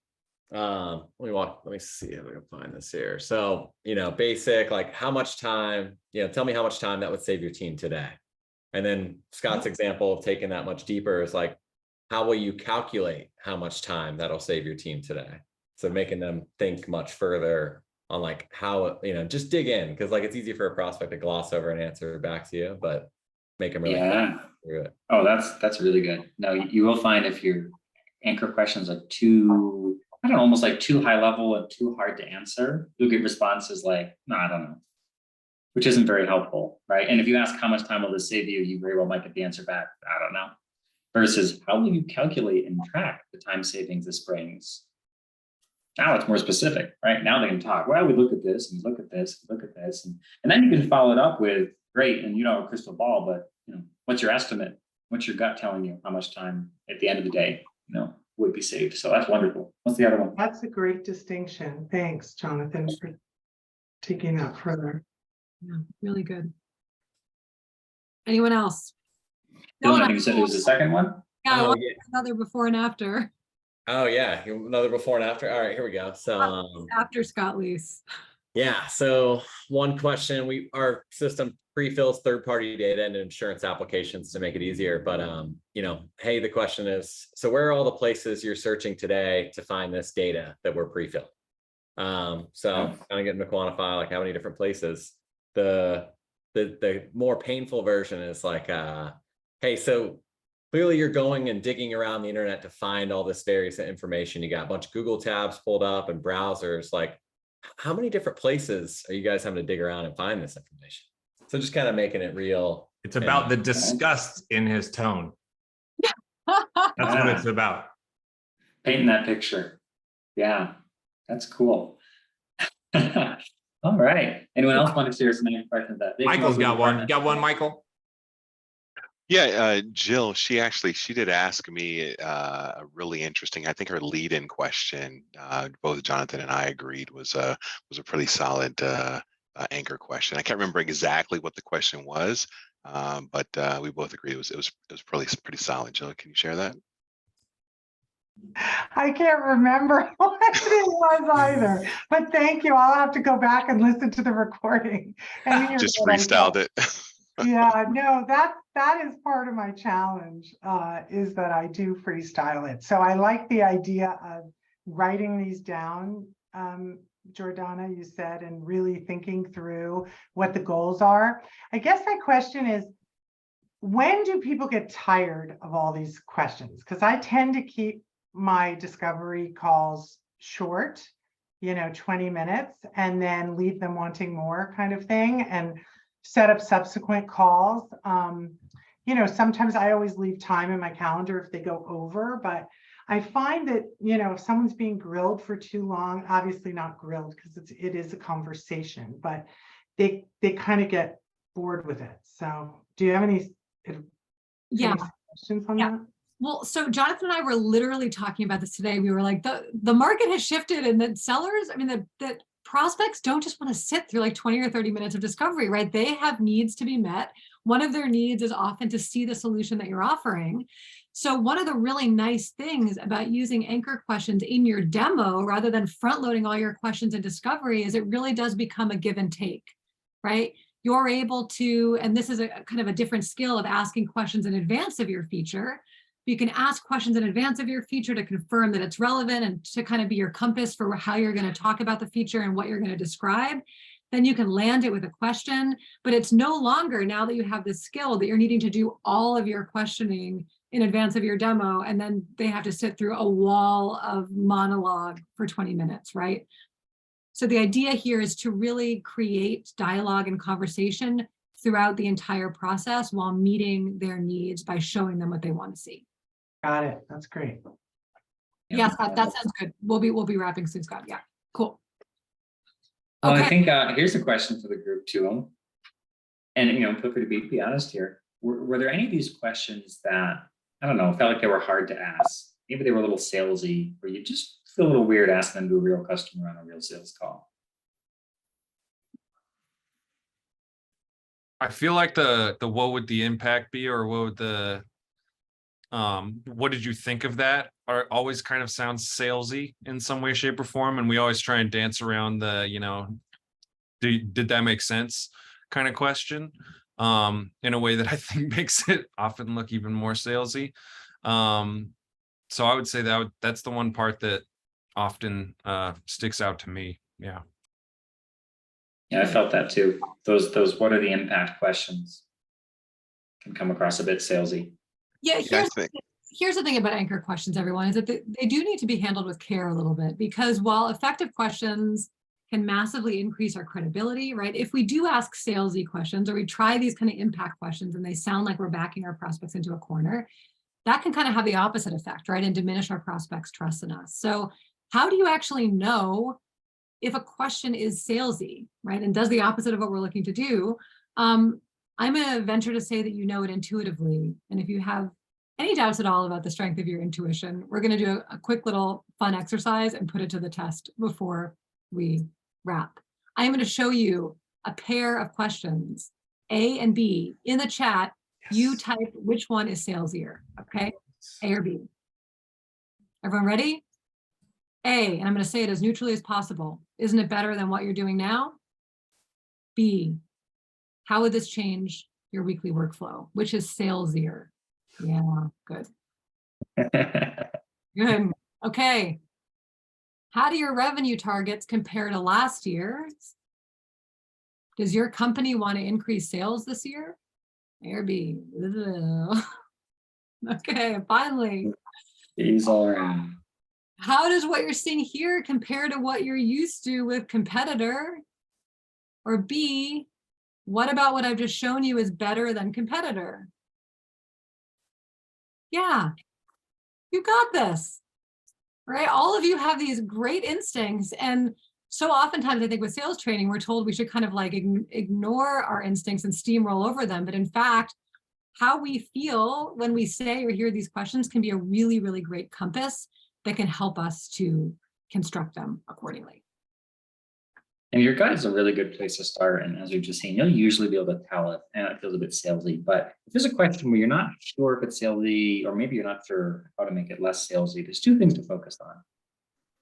let me see if I can find this here. So, basic, like how much time, tell me how much time that would save your team today. And then Scott's example of taking that much deeper is like, how will you calculate how much time that'll save your team today? So making them think much further on like how, just dig in, because like it's easy for a prospect to gloss over an answer back to you, but make them really think through it. Oh, that's really good. No, you will find if your anchor questions are too, I don't know, almost like too high level and too hard to answer, you'll get responses like, no, I don't know, which isn't very helpful, right? And if you ask how much time will this save you, you very well might get the answer back, I don't know. Versus how will you calculate and track the time savings this brings? Now it's more specific, right? Now they can talk, well, we look at this and look at this, look at this. And then you can follow it up with, great, and a crystal ball, but what's your estimate? What's your gut telling you how much time at the end of the day, would be saved? So that's wonderful. What's the other one? That's a great distinction. Thanks, Jonathan, for taking that further. Yeah, really good. Anyone else? Dylan, I think you said it was the second one? Yeah, another before and after. Oh yeah, another before and after. All right, here we go. So after Scott Leese. Yeah, so one question, our system pre-fills third-party data into insurance applications to make it easier. But hey, the question is, so where are all the places you're searching today to find this data that we're pre-filled? So kind of getting to quantify like how many different places. The more painful version is like, hey, so clearly you're going and digging around the internet to find all this various information. You got a bunch of Google tabs pulled up and browsers. Like, how many different places are you guys having to dig around and find this information? So just kind of making it real. It's about the disgust in his tone. That's what it's about. Painting that picture. Yeah, that's cool. All right. Anyone else want to share some questions? Michael's got one. You got one, Michael? Yeah, Jill, she did ask me a really interesting, I think her lead-in question, both Jonathan and I agreed was a pretty solid anchor question. I can't remember exactly what the question was, but we both agreed it was pretty solid. Jill, can you share that? I can't remember what it was either, but thank you. I'll have to go back and listen to the recording. And just freestyled it. Yeah, no, that is part of my challenge, is that I do freestyle it. So I like the idea of writing these down, Jordana, you said, and really thinking through what the goals are. I guess my question is, when do people get tired of all these questions? Because I tend to keep my discovery calls short, 20 minutes, and then leave them wanting more kind of thing, and set up subsequent calls. Sometimes I always leave time in my calendar if they go over, but I find that, if someone's being grilled for too long, obviously not grilled because it is a conversation, but they kind of get bored with it. So do you have any questions on that? Well, so Jonathan and I were literally talking about this today. We were like, the market has shifted, and that sellers, that prospects don't just want to sit through like 20 or 30 minutes of discovery, right? They have needs to be met. One of their needs is often to see the solution that you're offering. So one of the really nice things about using anchor questions in your demo, rather than front loading all your questions in discovery, is it really does become a give and take, right? You're able to, and this is a kind of a different skill of asking questions in advance of your feature. You can ask questions in advance of your feature to confirm that it's relevant and to kind of be your compass for how you're going to talk about the feature and what you're going to describe. Then you can land it with a question, but it's no longer, now that you have this skill, that you're needing to do all of your questioning in advance of your demo, and then they have to sit through a wall of monologue for 20 minutes, right? So the idea here is to really create dialogue and conversation throughout the entire process while meeting their needs by showing them what they want to see. Got it. That's great. Yeah, Scott, that sounds good. We'll be wrapping soon, Scott. Yeah, cool. Well, Okay. I think here's a question for the group too. And feel free to be honest here. Were there any of these questions that, I don't know, felt like they were hard to ask? Maybe they were a little salesy, or you just feel a little weird asking them to a real customer on a real sales call? I feel like the what would the impact be, or what would the what did you think of that, are always kind of sounds salesy in some way, shape, or form, and we always try and dance around the did that make sense kind of question in a way that I think makes it often look even more salesy. So I would say that's the one part that often sticks out to me. Yeah. Yeah, I felt that too. Those what are the impact questions can come across a bit salesy. Yeah, here's the thing about anchor questions, everyone, is that they do need to be handled with care a little bit, because while effective questions can massively increase our credibility, right? If we do ask salesy questions, or we try these kind of impact questions and they sound like we're backing our prospects into a corner, that can kind of have the opposite effect, right? And diminish our prospects' trust in us. So how do you actually know if a question is salesy, right? And does the opposite of what we're looking to do? I'm going to venture to say that you know it intuitively. And if you have any doubts at all about the strength of your intuition, we're going to do a quick little fun exercise and put it to the test before we wrap. I'm going to show you a pair of questions, A and B, in the chat. Yes. You type which one is salesier, okay? A or B. Everyone ready? A, and I'm going to say it as neutrally as possible. Isn't it better than what you're doing now? B, how would this change your weekly workflow? Which is salesier? Yeah, good. Good. Okay. How do your revenue targets compare to last year? Does your company want to increase sales this year? A or B? Okay, finally. These all around. How does what you're seeing here compare to what you're used to with competitor? Or B, what about what I've just shown you is better than competitor? Yeah, you got this, right? All of you have these great instincts. And so oftentimes I think with sales training, we're told we should kind of like ignore our instincts and steamroll over them. But in fact, how we feel when we say or hear these questions can be a really, really great compass that can help us to construct them accordingly. And your gut is a really good place to start. And as we've just seen, you'll usually be able to tell if it feels a bit salesy. But if there's a question where you're not sure if it's salesy, or maybe you're not sure how to make it less salesy, there's two things to focus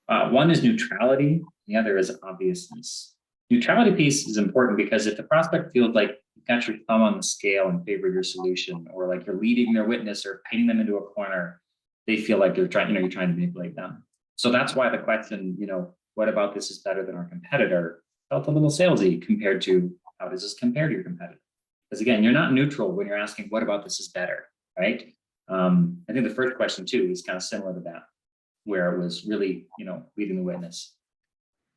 on. One is neutrality. The other is obviousness. Neutrality piece is important because if the prospect feels like you've got your thumb on the scale in favor of your solution, or like you're leading their witness or painting them into a corner, they feel like you're trying to manipulate them. So that's why the question, what about this is better than our competitor, felt a little salesy compared to how does this compare to your competitor? Because again, you're not neutral when you're asking what about this is better, right? I think the first question too is kind of similar to that, where it was really, leading the witness.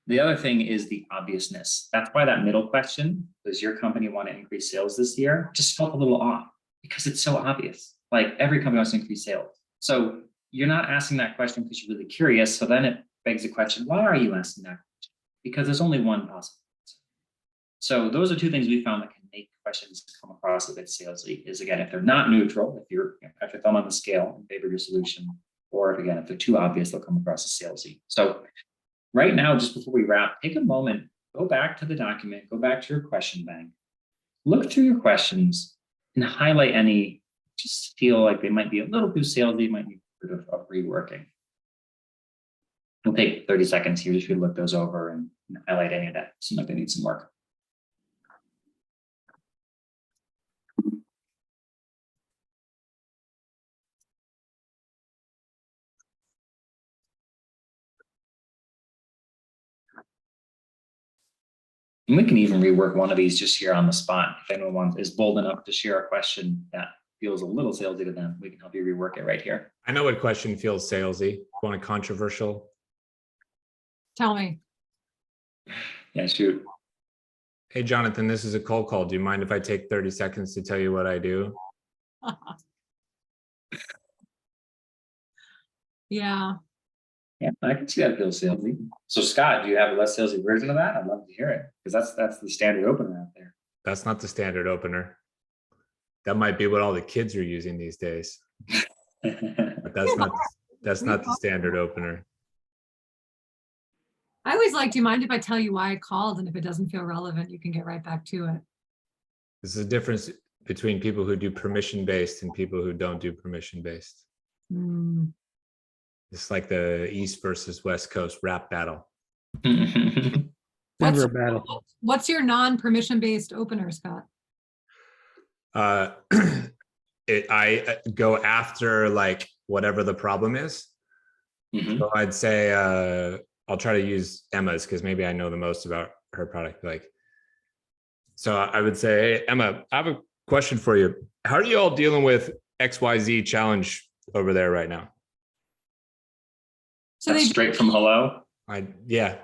The other thing is the obviousness. That's why that middle question, does your company want to increase sales this year, just felt a little off because it's so obvious. Like every company wants to increase sales. So you're not asking that question because you're really curious. So then it begs the question, why are you asking that question? Because there's only one possible answer. So those are two things we found that can make questions come across a bit salesy, is again, if they're not neutral, if you're got your thumb on the scale in favor of your solution, or if they're too obvious, they'll come across as salesy. So right now, just before we wrap, take a moment, go back to the document, go back to your question bank, look through your questions and highlight any just feel like they might be a little too salesy, might need a bit of reworking. We'll take 30 seconds here just to look those over and highlight any of that. Seem like they need some work. And we can even rework one of these just here on the spot. If anyone is bold enough to share a question that feels a little salesy to them, we can help you rework it right here. I know what question feels salesy. Want a controversial? Tell me. Yeah, shoot. Hey, Jonathan, this is a cold call. Do you mind if I take 30 seconds to tell you what I do? Yeah. Yeah, I can see that feels salesy. So Scott, do you have a less salesy version of that? I'd love to hear it because that's the standard opener out there. That's not the standard opener. That might be what all the kids are using these days. But that's not the standard opener. I always like, do you mind if I tell you why I called? And if it doesn't feel relevant, you can get right back to it. This is a difference between people who do permission-based and people who don't do permission-based. Mm. It's like the East versus West Coast rap battle. Never a battle. What's your non-permission based opener, Scott? I go after like whatever the problem is. So I'd say I'll try to use Emma's because maybe I know the most about her product. Like, so I would say, hey, Emma, I have a question for you. How are you all dealing with XYZ challenge over there right now? So that's straight from hello. Yeah.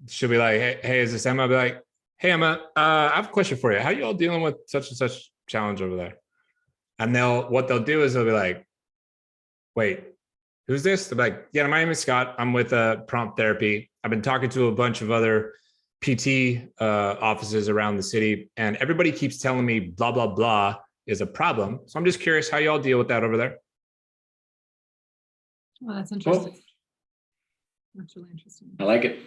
She'll be like, hey, is this Emma? I'll be like, hey, Emma, I have a question for you. How are you all dealing with such and such challenge over there? And what they'll do is they'll be like, wait, who's this? They're like, yeah, my name is Scott. I'm with Prompt Therapy. I've been talking to a bunch of other PT offices around the city, and everybody keeps telling me blah, blah, blah is a problem. So I'm just curious how y'all deal with that over there. Well, that's interesting. Cool. That's really interesting. I like it.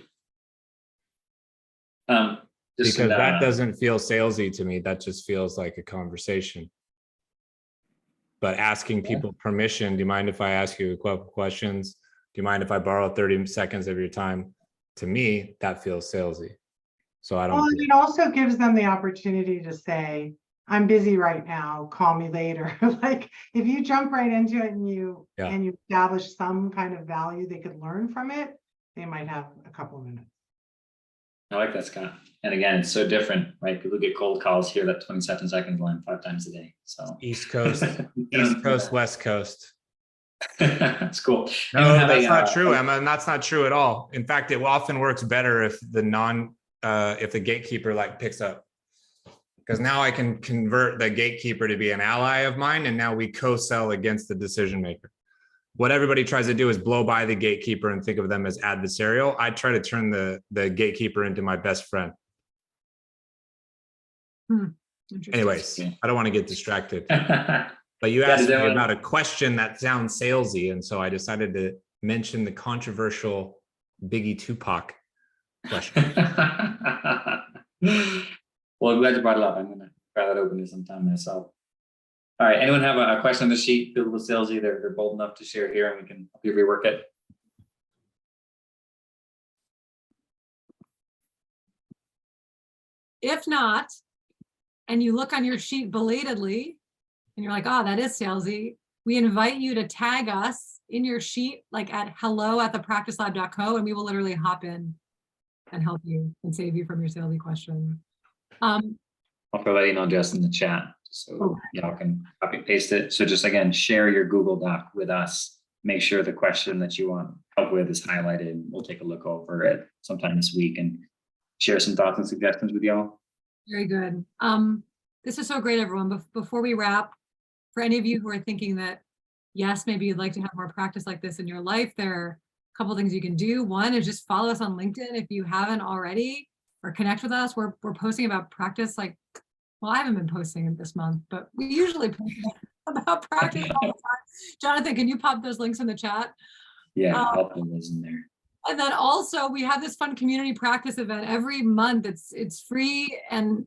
Because that doesn't feel salesy to me. That just feels like a conversation. But asking people permission, do you mind if I ask you a couple questions? Do you mind if I borrow 30 seconds of your time? To me, that feels salesy. So I don't. Well, it also gives them the opportunity to say, I'm busy right now, call me later. Like if you jump right into it and you establish some kind of value they could learn from it, they might have a couple of minutes. I like that, Scott. And again, it's so different, right? People get cold calls here that 27 seconds line 5 times a day. So East Coast, East Coast, West Coast. That's cool. No, that's not true, Emma. And that's not true at all. In fact, it often works better if if the gatekeeper like picks up. Because now I can convert the gatekeeper to be an ally of mine, and now we co-sell against the decision maker. What everybody tries to do is blow by the gatekeeper and think of them as adversarial. I try to turn the gatekeeper into my best friend. Anyways, I don't want to get distracted. But you asked me about a question that sounds salesy, and so I decided to mention the controversial Biggie Tupac question. Well, I'm glad you brought it up. I'm going to try that open sometime myself. All right. Anyone have a question on the sheet? Feel a little salesy? They're bold enough to share here, and we can help you rework it. If not, and you look on your sheet belatedly, and you're like, oh, that is salesy, we invite you to tag us in your sheet, like at hello@thepracticelab.co, and we will literally hop in and help you and save you from your salesy question. I'll throw that email address in the chat so y'all can copy and paste it. So just again, share your Google Doc with us. Make sure the question that you want help with is highlighted. We'll take a look over it sometime this week and share some thoughts and suggestions with y'all. Very good. This is so great, everyone. Before we wrap, for any of you who are thinking that, yes, maybe you'd like to have more practice like this in your life, there are a couple things you can do. One is just follow us on LinkedIn if you haven't already, or connect with us. We're posting about practice like, well, I haven't been posting it this month, but we usually post about practice all the time. Jonathan, can you pop those links in the chat? Yeah, I'll put those in there. And then also we have this fun community practice event every month. It's free and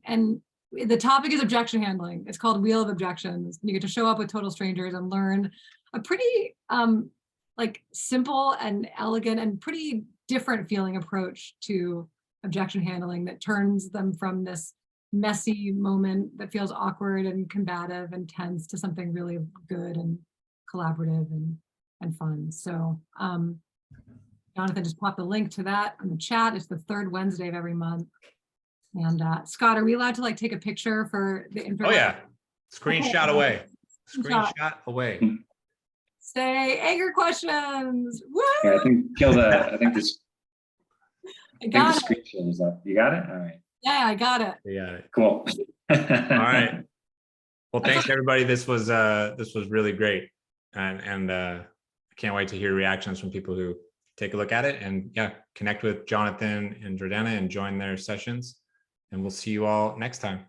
the topic is objection handling. It's called Wheel of Objections. You get to show up with total strangers and learn a pretty like simple and elegant and pretty different feeling approach to objection handling that turns them from this messy moment that feels awkward and combative and tense to something really good and collaborative and fun. So Jonathan just popped the link to that in the chat. It's the third Wednesday of every month. And Scott, are we allowed to like take a picture for the info? Oh yeah, screenshot Okay. away. Screenshot away. Say anchor questions. Woo! Yeah, I think I think this. I got it. Screen share is up. You got it? All right. Yeah, I got it. Yeah. Cool. All right. Well, thanks everybody. This was really great, and I can't wait to hear reactions from people who take a look at it, and yeah, connect with Jonathan and Jordana and join their sessions, and we'll see you all next time.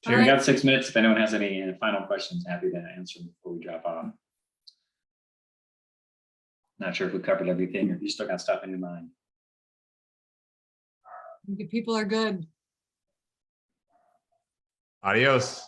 Cheers. We got 6 minutes. If anyone has any final questions, happy to answer before we drop off. Not sure if we covered everything, or if you still got stuff in your mind. People are good. Adios.